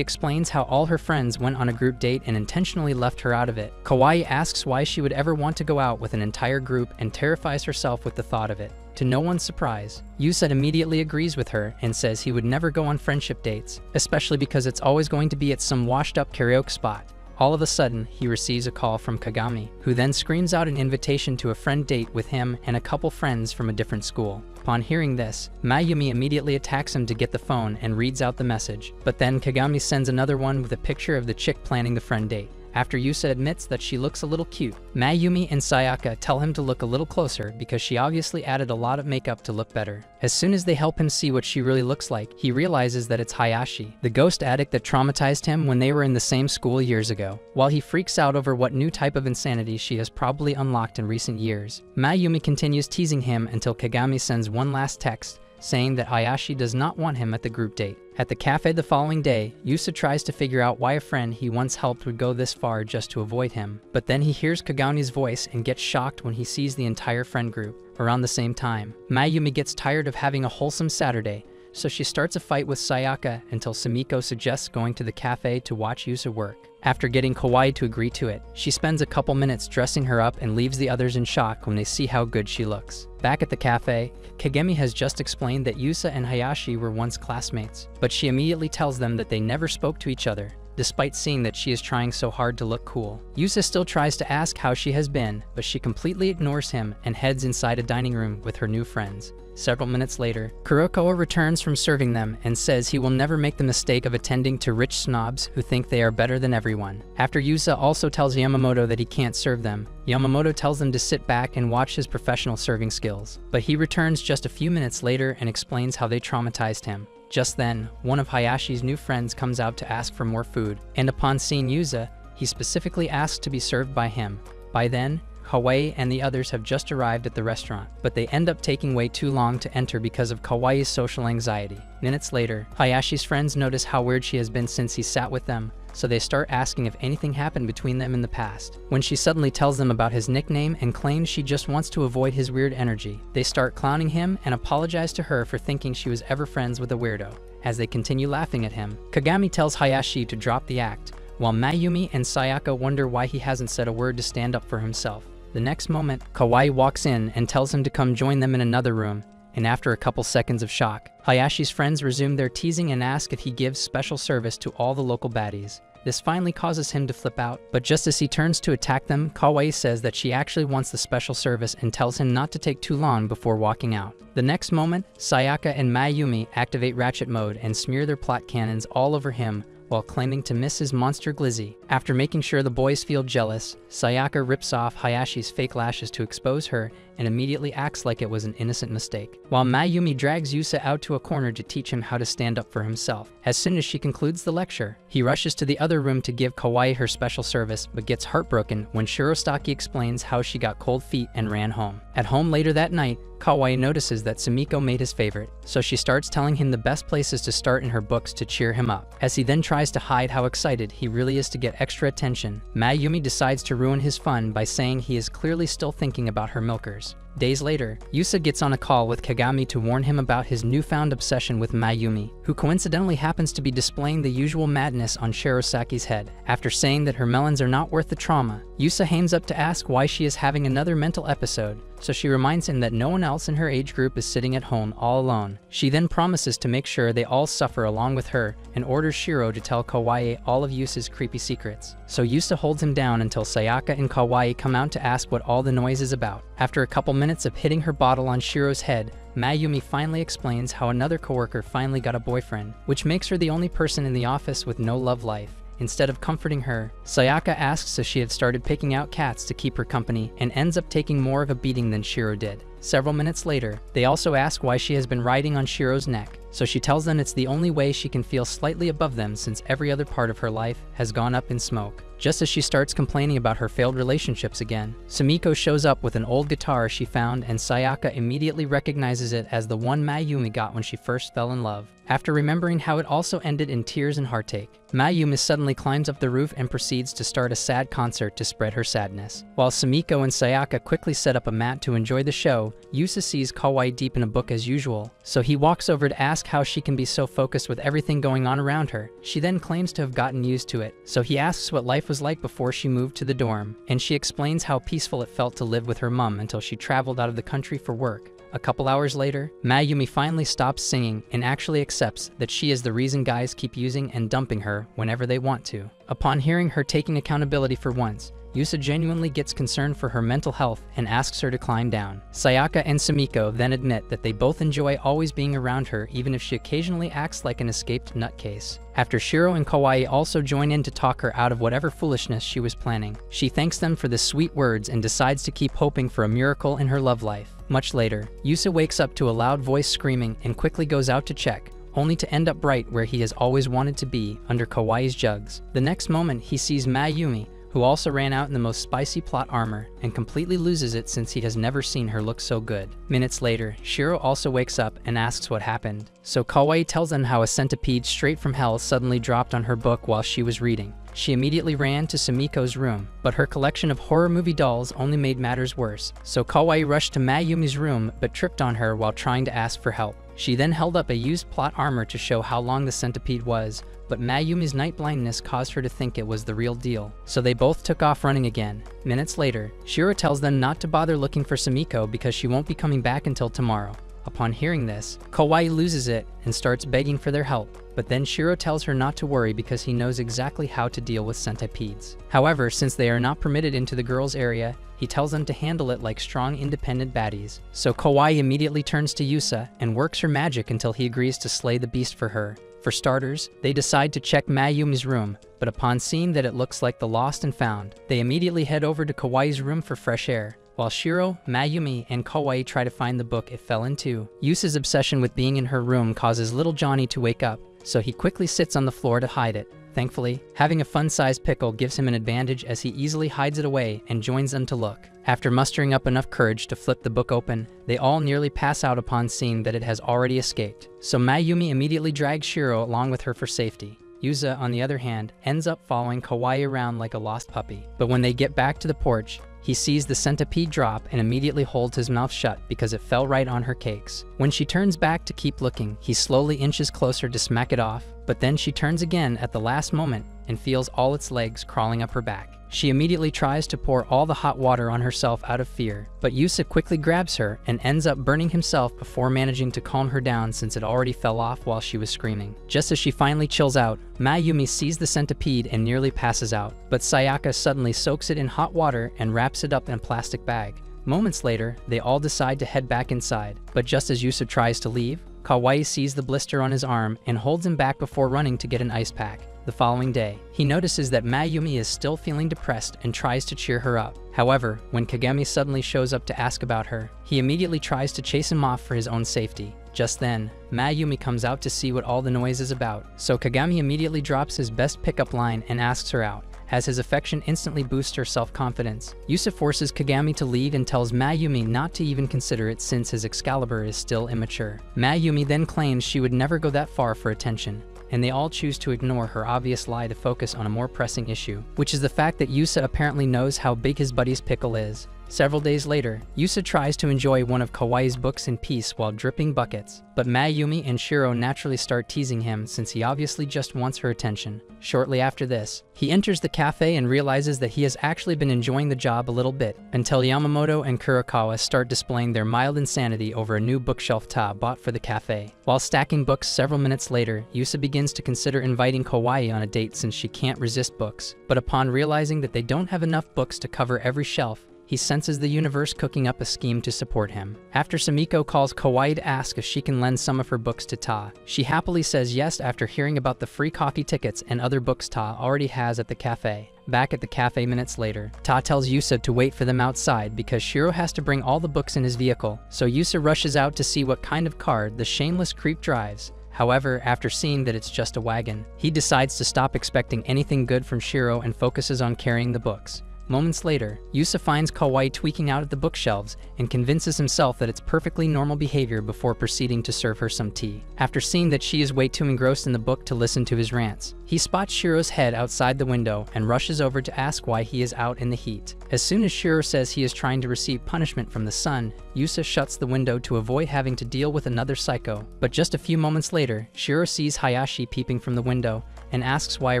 explains how all her friends went on a group date and intentionally left her out of it, Kawaii asks why she would ever want to go out with an entire group and terrifies herself with the thought of it. To no one's surprise, Yusa immediately agrees with her and says he would never go on friendship dates, especially because it's always going to be at some washed-up karaoke spot. All of a sudden, he receives a call from Kagami, who then screams out an invitation to a friend date with him and a couple friends from a different school. Upon hearing this, Mayumi immediately attacks him to get the phone and reads out the message. But then Kagami sends another one with a picture of the chick planning the friend date. After Yusa admits that she looks a little cute, Mayumi and Sayaka tell him to look a little closer because she obviously added a lot of makeup to look better. As soon as they help him see what she really looks like, he realizes that it's Hayashi, the ghost addict that traumatized him when they were in the same school years ago. While he freaks out over what new type of insanity she has probably unlocked in recent years, Mayumi continues teasing him until Kagami sends one last text, saying that Hayashi does not want him at the group date. At the cafe the following day, Yusa tries to figure out why a friend he once helped would go this far just to avoid him. But then he hears Kagami's voice and gets shocked when he sees the entire friend group. Around the same time, Mayumi gets tired of having a wholesome Saturday, so she starts a fight with Sayaka until Sumiko suggests going to the cafe to watch Yusa work. After getting Kawaii to agree to it, she spends a couple minutes dressing her up and leaves the others in shock when they see how good she looks. Back at the cafe, Kagami has just explained that Yusa and Hayashi were once classmates, but she immediately tells them that they never spoke to each other, despite seeing that she is trying so hard to look cool. Yusa still tries to ask how she has been, but she completely ignores him and heads inside a dining room with her new friends. Several minutes later, Kurokawa returns from serving them and says he will never make the mistake of attending to rich snobs who think they are better than everyone. After Yusa also tells Yamamoto that he can't serve them, Yamamoto tells them to sit back and watch his professional serving skills. But he returns just a few minutes later and explains how they traumatized him. Just then, one of Hayashi's new friends comes out to ask for more food, and upon seeing Yusa, he specifically asks to be served by him. By then, Kawaii and the others have just arrived at the restaurant, but they end up taking way too long to enter because of Kawaii's social anxiety. Minutes later, Hayashi's friends notice how weird she has been since he sat with them, so they start asking if anything happened between them in the past. When she suddenly tells them about his nickname and claims she just wants to avoid his weird energy, they start clowning him and apologize to her for thinking she was ever friends with a weirdo. As they continue laughing at him, Kagami tells Hayashi to drop the act, while Mayumi and Sayaka wonder why he hasn't said a word to stand up for himself. The next moment, Kawaii walks in and tells him to come join them in another room, and after a couple seconds of shock, Hayashi's friends resume their teasing and ask if he gives special service to all the local baddies. This finally causes him to flip out, but just as he turns to attack them, Kawaii says that she actually wants the special service and tells him not to take too long before walking out. The next moment, Sayaka and Mayumi activate ratchet mode and smear their plot cannons all over him while claiming to miss his monster glizzy. After making sure the boys feel jealous, Sayaka rips off Hayashi's fake lashes to expose her and immediately acts like it was an innocent mistake, while Mayumi drags Yusa out to a corner to teach him how to stand up for himself. As soon as she concludes the lecture, he rushes to the other room to give Kawaii her special service, but gets heartbroken when Shirosaki explains how she got cold feet and ran home. At home later that night, Kawaii notices that Sumiko made his favorite, so she starts telling him the best places to start in her books to cheer him up. As he then tries to hide how excited he really is to get extra attention, Mayumi decides to ruin his fun by saying he is clearly still thinking about her milkers. Days later, Yusa gets on a call with Kagami to warn him about his newfound obsession with Mayumi, who coincidentally happens to be displaying the usual madness on Shirosaki's head. After saying that her melons are not worth the trauma, Yusa hangs up to ask why she is having another mental episode, so she reminds him that no one else in her age group is sitting at home all alone. She then promises to make sure they all suffer along with her and orders Shiro to tell Kawaii all of Yusa's creepy secrets. So Yusa holds him down until Sayaka and Kawaii come out to ask what all the noise is about. After a couple minutes of hitting her bottle on Shiro's head, Mayumi finally explains how another coworker finally got a boyfriend, which makes her the only person in the office with no love life. Instead of comforting her, Sayaka asks if she had started picking out cats to keep her company and ends up taking more of a beating than Shiro did. Several minutes later, they also ask why she has been riding on Shiro's neck, so she tells them it's the only way she can feel slightly above them since every other part of her life has gone up in smoke. Just as she starts complaining about her failed relationships again, Sumiko shows up with an old guitar she found and Sayaka immediately recognizes it as the one Mayumi got when she first fell in love. After remembering how it also ended in tears and heartache, Mayumi suddenly climbs up the roof and proceeds to start a sad concert to spread her sadness. While Sumiko and Sayaka quickly set up a mat to enjoy the show, Yusa sees Kawaii deep in a book as usual, so he walks over to ask how she can be so focused with everything going on around her. She then claims to have gotten used to it, so he asks what life was like before she moved to the dorm, and she explains how peaceful it felt to live with her mom until she traveled out of the country for work. A couple hours later, Mayumi finally stops singing and actually accepts that she is the reason guys keep using and dumping her whenever they want to. Upon hearing her taking accountability for once, Yusa genuinely gets concerned for her mental health and asks her to climb down. Sayaka and Sumiko then admit that they both enjoy always being around her even if she occasionally acts like an escaped nutcase. After Shiro and Kawaii also join in to talk her out of whatever foolishness she was planning, she thanks them for the sweet words and decides to keep hoping for a miracle in her love life. Much later, Yusa wakes up to a loud voice screaming and quickly goes out to check, only to end up right where he has always wanted to be, under Kawaii's jugs. The next moment, he sees Mayumi, who also ran out in the most spicy plot armor, and completely loses it since he has never seen her look so good. Minutes later, Shiro also wakes up and asks what happened. So Kawaii tells them how a centipede straight from hell suddenly dropped on her book while she was reading. She immediately ran to Sumiko's room, but her collection of horror movie dolls only made matters worse. So Kawaii rushed to Mayumi's room but tripped on her while trying to ask for help. She then held up a used plot armor to show how long the centipede was, but Mayumi's night blindness caused her to think it was the real deal. So they both took off running again. Minutes later, Shiro tells them not to bother looking for Sumiko because she won't be coming back until tomorrow. Upon hearing this, Kawaii loses it and starts begging for their help, but then Shiro tells her not to worry because he knows exactly how to deal with centipedes. However, since they are not permitted into the girls' area, he tells them to handle it like strong, independent baddies. So Kawaii immediately turns to Yusa and works her magic until he agrees to slay the beast for her. For starters, they decide to check Mayumi's room, but upon seeing that it looks like the lost and found, they immediately head over to Kawaii's room for fresh air. While Shiro, Mayumi, and Kawaii try to find the book it fell into, Yusa's obsession with being in her room causes little Johnny to wake up, so he quickly sits on the floor to hide it. Thankfully, having a fun-sized pickle gives him an advantage as he easily hides it away and joins them to look. After mustering up enough courage to flip the book open, they all nearly pass out upon seeing that it has already escaped. So Mayumi immediately drags Shiro along with her for safety. Yusa, on the other hand, ends up following Kawaii around like a lost puppy. But when they get back to the porch, he sees the centipede drop and immediately holds his mouth shut because it fell right on her cakes. When she turns back to keep looking, he slowly inches closer to smack it off, but then she turns again at the last moment and feels all its legs crawling up her back. She immediately tries to pour all the hot water on herself out of fear, but Yusa quickly grabs her and ends up burning himself before managing to calm her down since it already fell off while she was screaming. Just as she finally chills out, Mayumi sees the centipede and nearly passes out, but Sayaka suddenly soaks it in hot water and wraps it up in a plastic bag. Moments later, they all decide to head back inside, but just as Yusa tries to leave, Kawaii sees the blister on his arm and holds him back before running to get an ice pack. The following day, he notices that Mayumi is still feeling depressed and tries to cheer her up. However, when Kagami suddenly shows up to ask about her, he immediately tries to chase him off for his own safety. Just then, Mayumi comes out to see what all the noise is about, so Kagami immediately drops his best pickup line and asks her out, as his affection instantly boosts her self-confidence. Yusa forces Kagami to leave and tells Mayumi not to even consider it since his Excalibur is still immature. Mayumi then claims she would never go that far for attention, and they all choose to ignore her obvious lie to focus on a more pressing issue, which is the fact that Yusa apparently knows how big his buddy's pickle is. Several days later, Yusa tries to enjoy one of Kawaii's books in peace while dripping buckets, but Mayumi and Shiro naturally start teasing him since he obviously just wants her attention. Shortly after this, he enters the cafe and realizes that he has actually been enjoying the job a little bit, until Yamamoto and Kurokawa start displaying their mild insanity over a new bookshelf tab bought for the cafe. While stacking books several minutes later, Yusa begins to consider inviting Kawaii on a date since she can't resist books, but upon realizing that they don't have enough books to cover every shelf, he senses the universe cooking up a scheme to support him. After Sumiko calls Kawaii to ask if she can lend some of her books to Ta, she happily says yes after hearing about the free coffee tickets and other books Ta already has at the cafe. Back at the cafe minutes later, Ta tells Yusa to wait for them outside because Shiro has to bring all the books in his vehicle, so Yusa rushes out to see what kind of car the shameless creep drives. However, after seeing that it's just a wagon, he decides to stop expecting anything good from Shiro and focuses on carrying the books. Moments later, Yusa finds Kawaii tweaking out at the bookshelves and convinces himself that it's perfectly normal behavior before proceeding to serve her some tea. After seeing that she is way too engrossed in the book to listen to his rants, he spots Shiro's head outside the window and rushes over to ask why he is out in the heat. As soon as Shiro says he is trying to receive punishment from the sun, Yusa shuts the window to avoid having to deal with another psycho. But just a few moments later, Shiro sees Hayashi peeping from the window and asks why a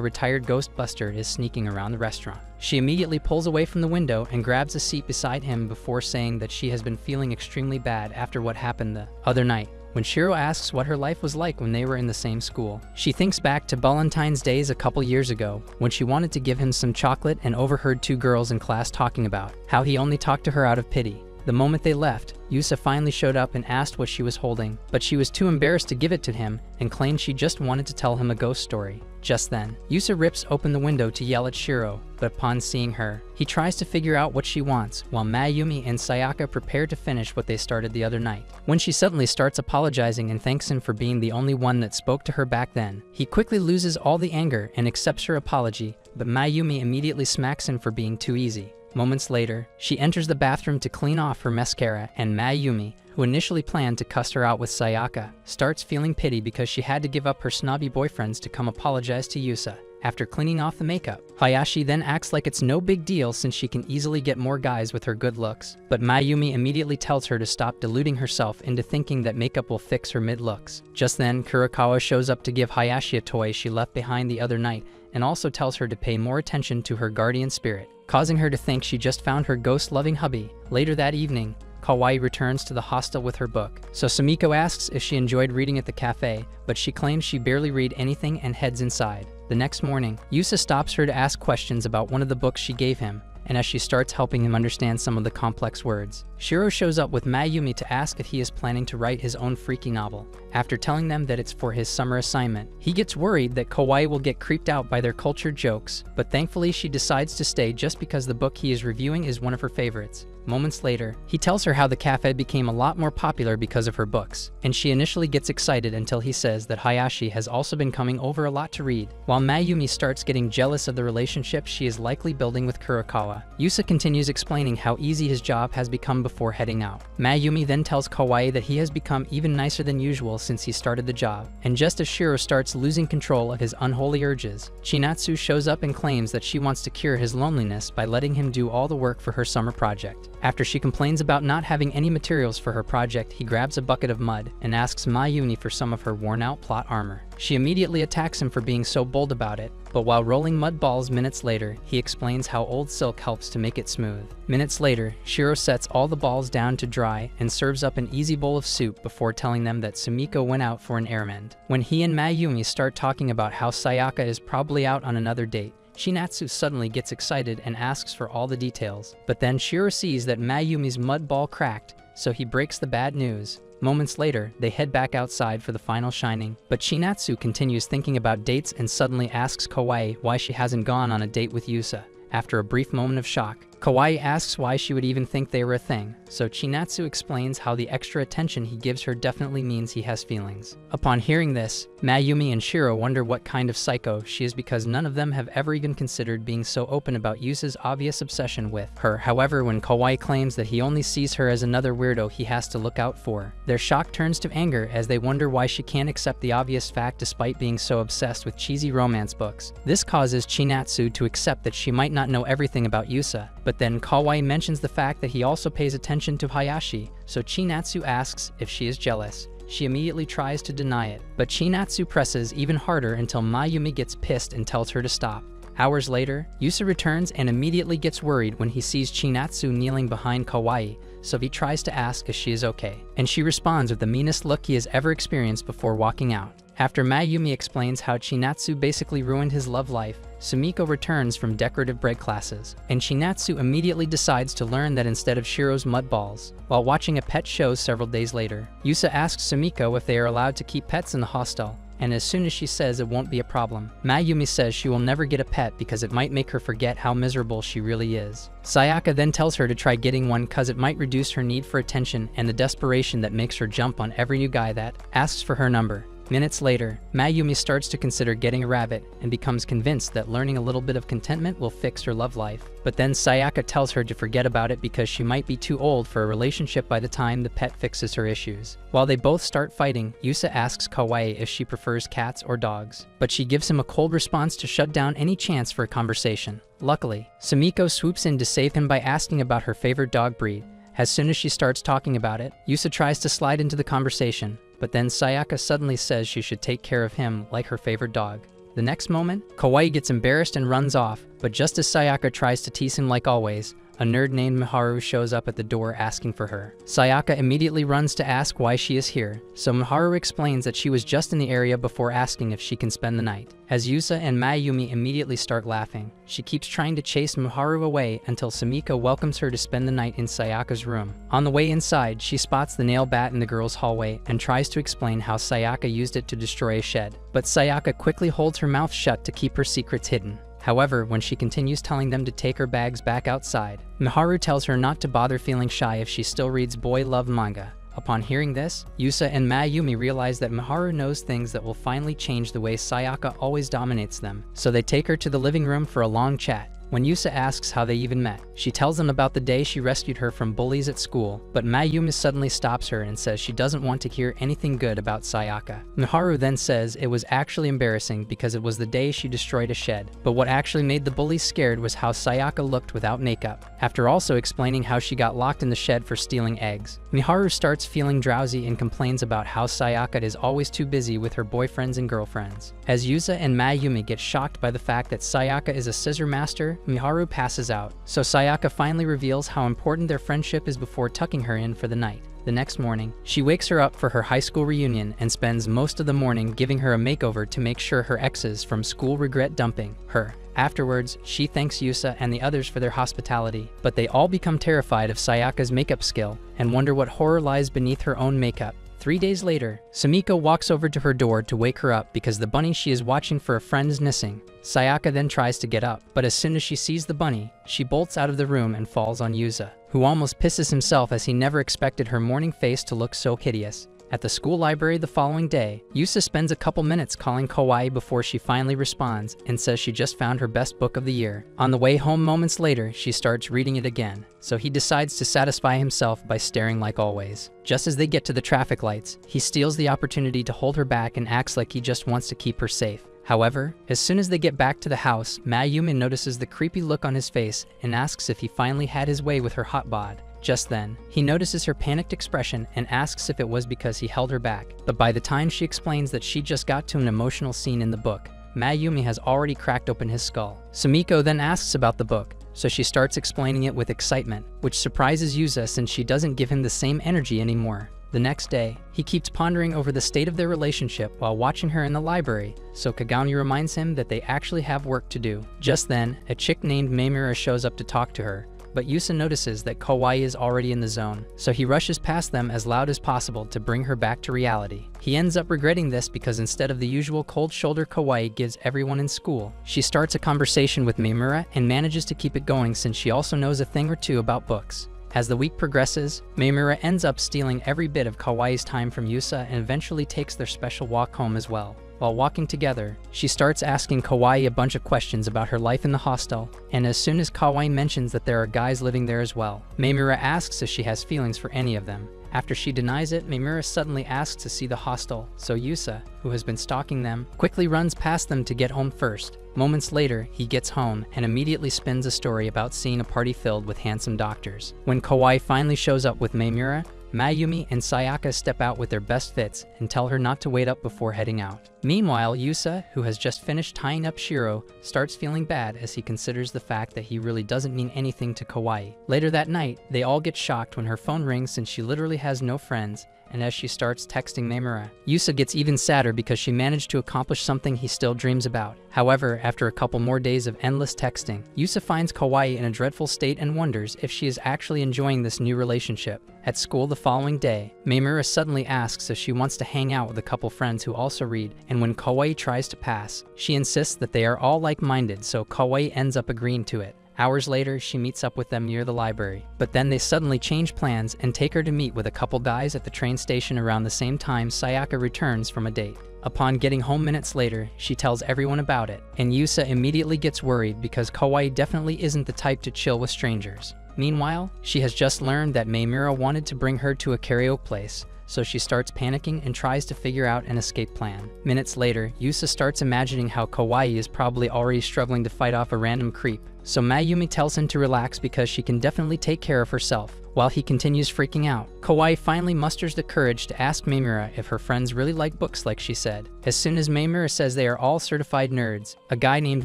retired ghostbuster is sneaking around the restaurant. She immediately pulls away from the window and grabs a seat beside him before saying that she has been feeling extremely bad after what happened the other night. when Shiro asks what her life was like when they were in the same school. She thinks back to Valentine's days a couple years ago, when she wanted to give him some chocolate and overheard two girls in class talking about how he only talked to her out of pity. The moment they left, Yusa finally showed up and asked what she was holding, but she was too embarrassed to give it to him and claimed she just wanted to tell him a ghost story. Just then, Yusa rips open the window to yell at Shiro, but upon seeing her, he tries to figure out what she wants, while Mayumi and Sayaka prepare to finish what they started the other night. When she suddenly starts apologizing and thanks him for being the only one that spoke to her back then, he quickly loses all the anger and accepts her apology, but Mayumi immediately smacks him for being too easy. Moments later, she enters the bathroom to clean off her mascara, and Mayumi, who initially planned to cuss her out with Sayaka, starts feeling pity because she had to give up her snobby boyfriends to come apologize to Yusa. After cleaning off the makeup, Hayashi then acts like it's no big deal since she can easily get more guys with her good looks. But Mayumi immediately tells her to stop deluding herself into thinking that makeup will fix her mid-looks. Just then, Kurokawa shows up to give Hayashi a toy she left behind the other night and also tells her to pay more attention to her guardian spirit, causing her to think she just found her ghost-loving hubby. Later that evening, Kawaii returns to the hostel with her book, so Sumiko asks if she enjoyed reading at the cafe, but she claims she barely read anything and heads inside. The next morning, Yusa stops her to ask questions about one of the books she gave him, and as she starts helping him understand some of the complex words, Shiro shows up with Mayumi to ask if he is planning to write his own freaky novel. After telling them that it's for his summer assignment, he gets worried that Kawaii will get creeped out by their cultured jokes, but thankfully she decides to stay just because the book he is reviewing is one of her favorites. Moments later, he tells her how the cafe became a lot more popular because of her books, and she initially gets excited until he says that Hayashi has also been coming over a lot to read. While Mayumi starts getting jealous of the relationship she is likely building with Kurokawa, Yusa continues explaining how easy his job has become before heading out. Mayumi then tells Kawaii that he has become even nicer than usual since he started the job, and just as Shiro starts losing control of his unholy urges, Chinatsu shows up and claims that she wants to cure his loneliness by letting him do all the work for her summer project. After she complains about not having any materials for her project, he grabs a bucket of mud and asks Mayumi for some of her worn-out plot armor. She immediately attacks him for being so bold about it, but while rolling mud balls minutes later, he explains how old silk helps to make it smooth. Minutes later, Shiro sets all the balls down to dry and serves up an easy bowl of soup before telling them that Sumiko went out for an errand. When he and Mayumi start talking about how Sayaka is probably out on another date, Chinatsu suddenly gets excited and asks for all the details, but then Shiro sees that Mayumi's mud ball cracked, so he breaks the bad news. Moments later, they head back outside for the final shining, but Chinatsu continues thinking about dates and suddenly asks Kawaii why she hasn't gone on a date with Yusa. After a brief moment of shock, Kawaii asks why she would even think they were a thing, so Chinatsu explains how the extra attention he gives her definitely means he has feelings. Upon hearing this, Mayumi and Shiro wonder what kind of psycho she is because none of them have ever even considered being so open about Yusa's obvious obsession with her. However, when Kawaii claims that he only sees her as another weirdo he has to look out for, their shock turns to anger as they wonder why she can't accept the obvious fact despite being so obsessed with cheesy romance books. This causes Chinatsu to accept that she might not know everything about Yusa, but then Kawaii mentions the fact that he also pays attention to Hayashi, so Chinatsu asks if she is jealous. She immediately tries to deny it, but Chinatsu presses even harder until Mayumi gets pissed and tells her to stop. Hours later, Yusa returns and immediately gets worried when he sees Chinatsu kneeling behind Kawaii, so he tries to ask if she is okay, and she responds with the meanest look he has ever experienced before walking out. After Mayumi explains how Chinatsu basically ruined his love life, Sumiko returns from decorative bread classes, and Chinatsu immediately decides to learn that instead of Shiro's mud balls. While watching a pet show several days later, Yusa asks Sumiko if they are allowed to keep pets in the hostel, and as soon as she says it won't be a problem, Mayumi says she will never get a pet because it might make her forget how miserable she really is. Sayaka then tells her to try getting one cause it might reduce her need for attention and the desperation that makes her jump on every new guy that asks for her number. Minutes later, Mayumi starts to consider getting a rabbit and becomes convinced that learning a little bit of contentment will fix her love life. But then Sayaka tells her to forget about it because she might be too old for a relationship by the time the pet fixes her issues. While they both start fighting, Yusa asks Kawaii if she prefers cats or dogs, but she gives him a cold response to shut down any chance for a conversation. Luckily, Sumiko swoops in to save him by asking about her favorite dog breed. As soon as she starts talking about it, Yusa tries to slide into the conversation, but then Sayaka suddenly says she should take care of him like her favorite dog. The next moment, Kawaii gets embarrassed and runs off, but just as Sayaka tries to tease him like always, a nerd named Miharu shows up at the door asking for her. Sayaka immediately runs to ask why she is here, so Miharu explains that she was just in the area before asking if she can spend the night. As Yusa and Mayumi immediately start laughing, she keeps trying to chase Miharu away until Sumiko welcomes her to spend the night in Sayaka's room. On the way inside, she spots the nail bat in the girls' hallway and tries to explain how Sayaka used it to destroy a shed. But Sayaka quickly holds her mouth shut to keep her secrets hidden. However, when she continues telling them to take her bags back outside, Miharu tells her not to bother feeling shy if she still reads boy love manga. Upon hearing this, Yusa and Mayumi realize that Miharu knows things that will finally change the way Sayaka always dominates them, so they take her to the living room for a long chat. When Yusa asks how they even met, she tells them about the day she rescued her from bullies at school, but Mayumi suddenly stops her and says she doesn't want to hear anything good about Sayaka. Miharu then says it was actually embarrassing because it was the day she destroyed a shed, but what actually made the bullies scared was how Sayaka looked without makeup, after also explaining how she got locked in the shed for stealing eggs. Miharu starts feeling drowsy and complains about how Sayaka is always too busy with her boyfriends and girlfriends. As Yusa and Mayumi get shocked by the fact that Sayaka is a scissor master, Miharu passes out, so Sayaka finally reveals how important their friendship is before tucking her in for the night. The next morning, she wakes her up for her high school reunion and spends most of the morning giving her a makeover to make sure her exes from school regret dumping her. Afterwards, she thanks Yusa and the others for their hospitality, but they all become terrified of Sayaka's makeup skill and wonder what horror lies beneath her own makeup. 3 days later, Sumiko walks over to her door to wake her up because the bunny she is watching for a friend is missing. Sayaka then tries to get up, but as soon as she sees the bunny, she bolts out of the room and falls on Yusa, who almost pisses himself as he never expected her morning face to look so hideous. At the school library the following day, Yusa spends a couple minutes calling Kawaii before she finally responds and says she just found her best book of the year. On the way home moments later, she starts reading it again, so he decides to satisfy himself by staring like always. Just as they get to the traffic lights, he steals the opportunity to hold her back and acts like he just wants to keep her safe. However, as soon as they get back to the house, Mayumi notices the creepy look on his face and asks if he finally had his way with her hot bod. Just then, he notices her panicked expression and asks if it was because he held her back, but by the time she explains that she just got to an emotional scene in the book, Mayumi has already cracked open his skull. Sumiko then asks about the book, so she starts explaining it with excitement, which surprises Yusa since she doesn't give him the same energy anymore. The next day, he keeps pondering over the state of their relationship while watching her in the library, so Kagami reminds him that they actually have work to do. Just then, a chick named Maimura shows up to talk to her, but Yusa notices that Kawaii is already in the zone, so he rushes past them as loud as possible to bring her back to reality. He ends up regretting this because instead of the usual cold shoulder Kawaii gives everyone in school, she starts a conversation with Maimura and manages to keep it going since she also knows a thing or two about books. As the week progresses, Maimura ends up stealing every bit of Kawaii's time from Yusa and eventually takes their special walk home as well. While walking together, she starts asking Kawaii a bunch of questions about her life in the hostel, and as soon as Kawaii mentions that there are guys living there as well, Maimura asks if she has feelings for any of them. After she denies it, Maimura suddenly asks to see the hostel, so Yusa, who has been stalking them, quickly runs past them to get home first. Moments later, he gets home and immediately spins a story about seeing a party filled with handsome doctors. When Kawaii finally shows up with Maimura, Mayumi and Sayaka step out with their best fits and tell her not to wait up before heading out. Meanwhile, Yusa, who has just finished tying up Shiro, starts feeling bad as he considers the fact that he really doesn't mean anything to Kawaii. Later that night, they all get shocked when her phone rings since she literally has no friends, and as she starts texting Maimura, Yusa gets even sadder because she managed to accomplish something he still dreams about. However, after a couple more days of endless texting, Yusa finds Kawaii in a dreadful state and wonders if she is actually enjoying this new relationship. At school the following day, Maimura suddenly asks if she wants to hang out with a couple friends who also read, and when Kawaii tries to pass, she insists that they are all like-minded, so Kawaii ends up agreeing to it. Hours later, she meets up with them near the library, but then they suddenly change plans and take her to meet with a couple guys at the train station around the same time Sayaka returns from a date. Upon getting home minutes later, she tells everyone about it, and Yusa immediately gets worried because Kawaii definitely isn't the type to chill with strangers. Meanwhile, she has just learned that Maimura wanted to bring her to a karaoke place, so she starts panicking and tries to figure out an escape plan. Minutes later, Yusa starts imagining how Kawaii is probably already struggling to fight off a random creep, so Mayumi tells him to relax because she can definitely take care of herself. While he continues freaking out, Kawaii finally musters the courage to ask Maimura if her friends really like books like she said. As soon as Maimura says they are all certified nerds, a guy named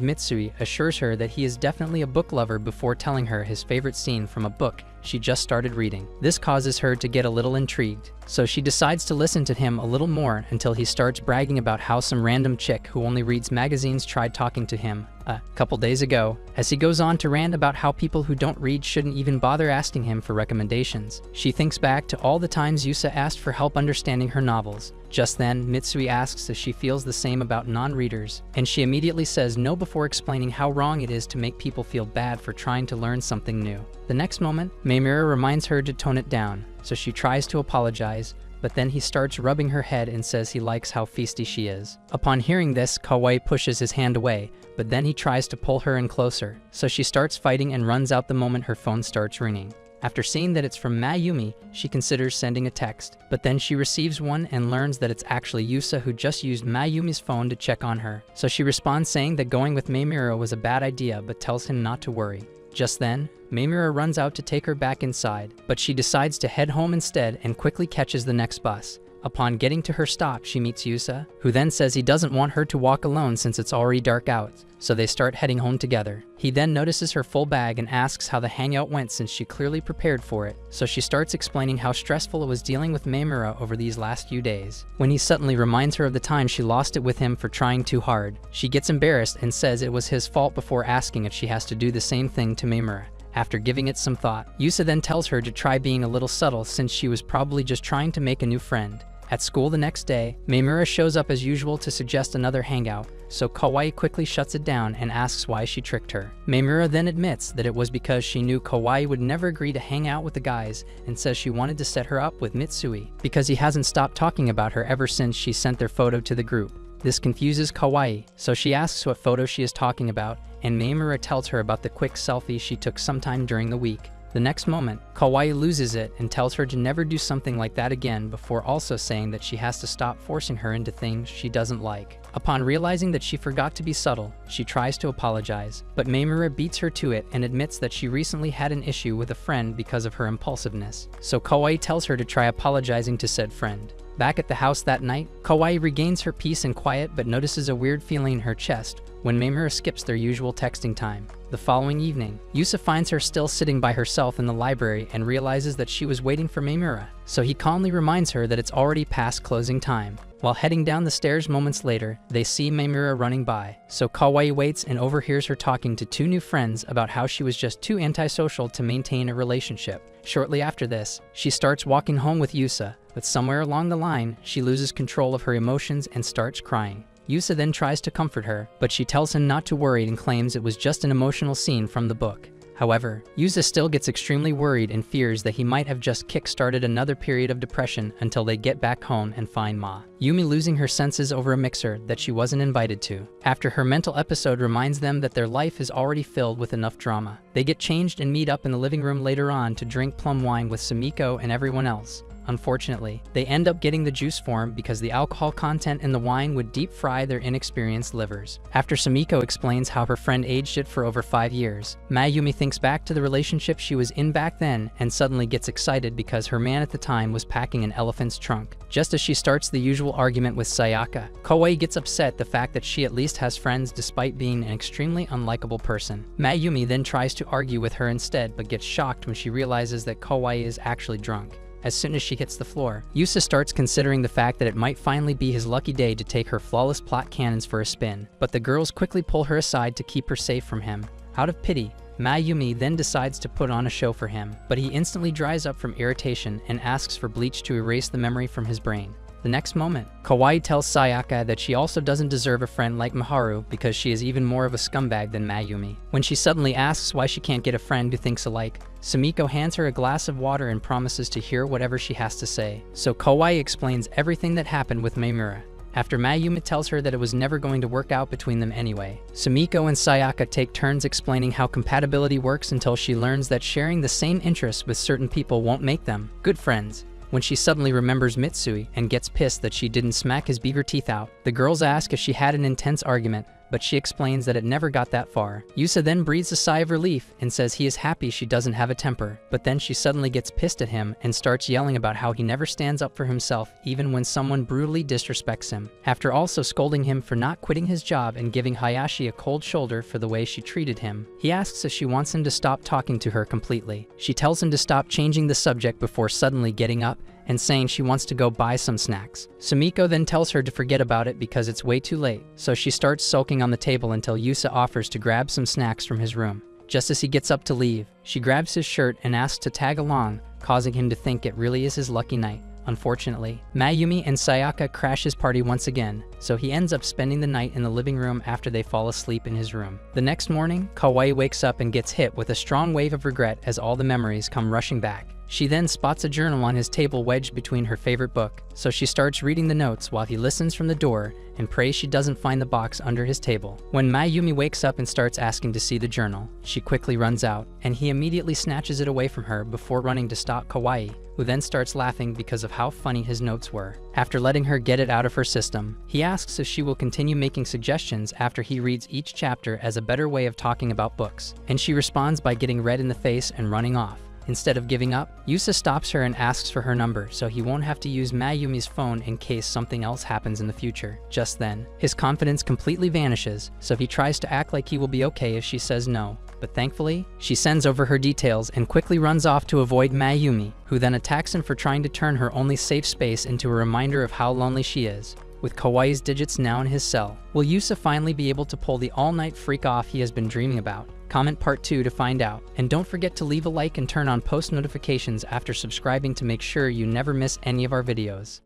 Mitsui assures her that he is definitely a book lover before telling her his favorite scene from a book she just started reading. This causes her to get a little intrigued, so she decides to listen to him a little more until he starts bragging about how some random chick who only reads magazines tried talking to him a couple days ago. As he goes on to rant about how people who don't read shouldn't even bother asking him for recommendations, she thinks back to all the times Yusa asked for help understanding her novels. Just then, Mitsui asks if she feels the same about non-readers, and she immediately says no before explaining how wrong it is to make people feel bad for trying to learn something new. The next moment, Maimura reminds her to tone it down, so she tries to apologize, but then he starts rubbing her head and says he likes how feisty she is. Upon hearing this, Kawaii pushes his hand away, but then he tries to pull her in closer, so she starts fighting and runs out the moment her phone starts ringing. After seeing that it's from Mayumi, she considers sending a text, but then she receives one and learns that it's actually Yusa who just used Mayumi's phone to check on her. So she responds saying that going with Maimura was a bad idea but tells him not to worry. Just then, Maimura runs out to take her back inside, but she decides to head home instead and quickly catches the next bus. Upon getting to her stop, she meets Yusa, who then says he doesn't want her to walk alone since it's already dark out, so they start heading home together. He then notices her full bag and asks how the hangout went since she clearly prepared for it, so she starts explaining how stressful it was dealing with Maimura over these last few days. When he suddenly reminds her of the time she lost it with him for trying too hard, she gets embarrassed and says it was his fault before asking if she has to do the same thing to Maimura. After giving it some thought, Yusa then tells her to try being a little subtle since she was probably just trying to make a new friend. At school the next day, Maimura shows up as usual to suggest another hangout, so Kawaii quickly shuts it down and asks why she tricked her. Maimura then admits that it was because she knew Kawaii would never agree to hang out with the guys and says she wanted to set her up with Mitsui because he hasn't stopped talking about her ever since she sent their photo to the group. This confuses Kawaii, so she asks what photo she is talking about, and Maimura tells her about the quick selfie she took sometime during the week. The next moment, Kawaii loses it and tells her to never do something like that again before also saying that she has to stop forcing her into things she doesn't like. Upon realizing that she forgot to be subtle, she tries to apologize, but Maimura beats her to it and admits that she recently had an issue with a friend because of her impulsiveness, so Kawaii tells her to try apologizing to said friend. Back at the house that night, Kawaii regains her peace and quiet but notices a weird feeling in her chest when Maimura skips their usual texting time. The following evening, Yusa finds her still sitting by herself in the library and realizes that she was waiting for Maimura, so he calmly reminds her that it's already past closing time. While heading down the stairs moments later, they see Maimura running by, so Kawaii waits and overhears her talking to two new friends about how she was just too antisocial to maintain a relationship. Shortly after this, she starts walking home with Yusa, but somewhere along the line, she loses control of her emotions and starts crying. Yusa then tries to comfort her, but she tells him not to worry and claims it was just an emotional scene from the book. However, Yusa still gets extremely worried and fears that he might have just kick-started another period of depression until they get back home and find Ma Yumi losing her senses over a mixer that she wasn't invited to. After her mental episode reminds them that their life is already filled with enough drama. They get changed and meet up in the living room later on to drink plum wine with Sumiko and everyone else. Unfortunately, they end up getting the juice form because the alcohol content in the wine would deep fry their inexperienced livers. After Sumiko explains how her friend aged it for over 5 years, Mayumi thinks back to the relationship she was in back then and suddenly gets excited because her man at the time was packing an elephant's trunk. Just as she starts the usual argument with Sayaka, Kawaii gets upset the fact that she at least has friends despite being an extremely unlikable person. Mayumi then tries to argue with her instead but gets shocked when she realizes that Kawaii is actually drunk. As soon as she hits the floor, Yusa starts considering the fact that it might finally be his lucky day to take her flawless plot cannons for a spin, but the girls quickly pull her aside to keep her safe from him. Out of pity, Mayumi then decides to put on a show for him, but he instantly dries up from irritation and asks for bleach to erase the memory from his brain. The next moment, Kawaii tells Sayaka that she also doesn't deserve a friend like Miharu because she is even more of a scumbag than Mayumi. When she suddenly asks why she can't get a friend who thinks alike, Sumiko hands her a glass of water and promises to hear whatever she has to say. So Kawaii explains everything that happened with Maimura. After Mayumi tells her that it was never going to work out between them anyway, Sumiko and Sayaka take turns explaining how compatibility works until she learns that sharing the same interests with certain people won't make them good friends. When she suddenly remembers Mitsui and gets pissed that she didn't smack his beaver teeth out, the girls ask if she had an intense argument, but she explains that it never got that far. Yusa then breathes a sigh of relief and says he is happy she doesn't have a temper, but then she suddenly gets pissed at him and starts yelling about how he never stands up for himself even when someone brutally disrespects him. After also scolding him for not quitting his job and giving Hayashi a cold shoulder for the way she treated him, he asks if she wants him to stop talking to her completely. She tells him to stop changing the subject before suddenly getting up and saying she wants to go buy some snacks. Sumiko then tells her to forget about it because it's way too late, so she starts sulking on the table until Yusa offers to grab some snacks from his room. Just as he gets up to leave, she grabs his shirt and asks to tag along, causing him to think it really is his lucky night. Unfortunately, Mayumi and Sayaka crash his party once again, so he ends up spending the night in the living room after they fall asleep in his room. The next morning, Kawaii wakes up and gets hit with a strong wave of regret as all the memories come rushing back. She then spots a journal on his table wedged between her favorite book, so she starts reading the notes while he listens from the door and prays she doesn't find the box under his table. When Mayumi wakes up and starts asking to see the journal, she quickly runs out, and he immediately snatches it away from her before running to stop Kawaii, who then starts laughing because of how funny his notes were. After letting her get it out of her system, he asks if she will continue making suggestions after he reads each chapter as a better way of talking about books, and she responds by getting red in the face and running off. Instead of giving up, Yusa stops her and asks for her number so he won't have to use Mayumi's phone in case something else happens in the future. Just then, his confidence completely vanishes, so he tries to act like he will be okay if she says no. But thankfully, she sends over her details and quickly runs off to avoid Mayumi, who then attacks him for trying to turn her only safe space into a reminder of how lonely she is. With Kawaii's digits now in his cell, will Yusa finally be able to pull the all-night freak off he has been dreaming about? Comment part 2 to find out, and don't forget to leave a like and turn on post notifications after subscribing to make sure you never miss any of our videos.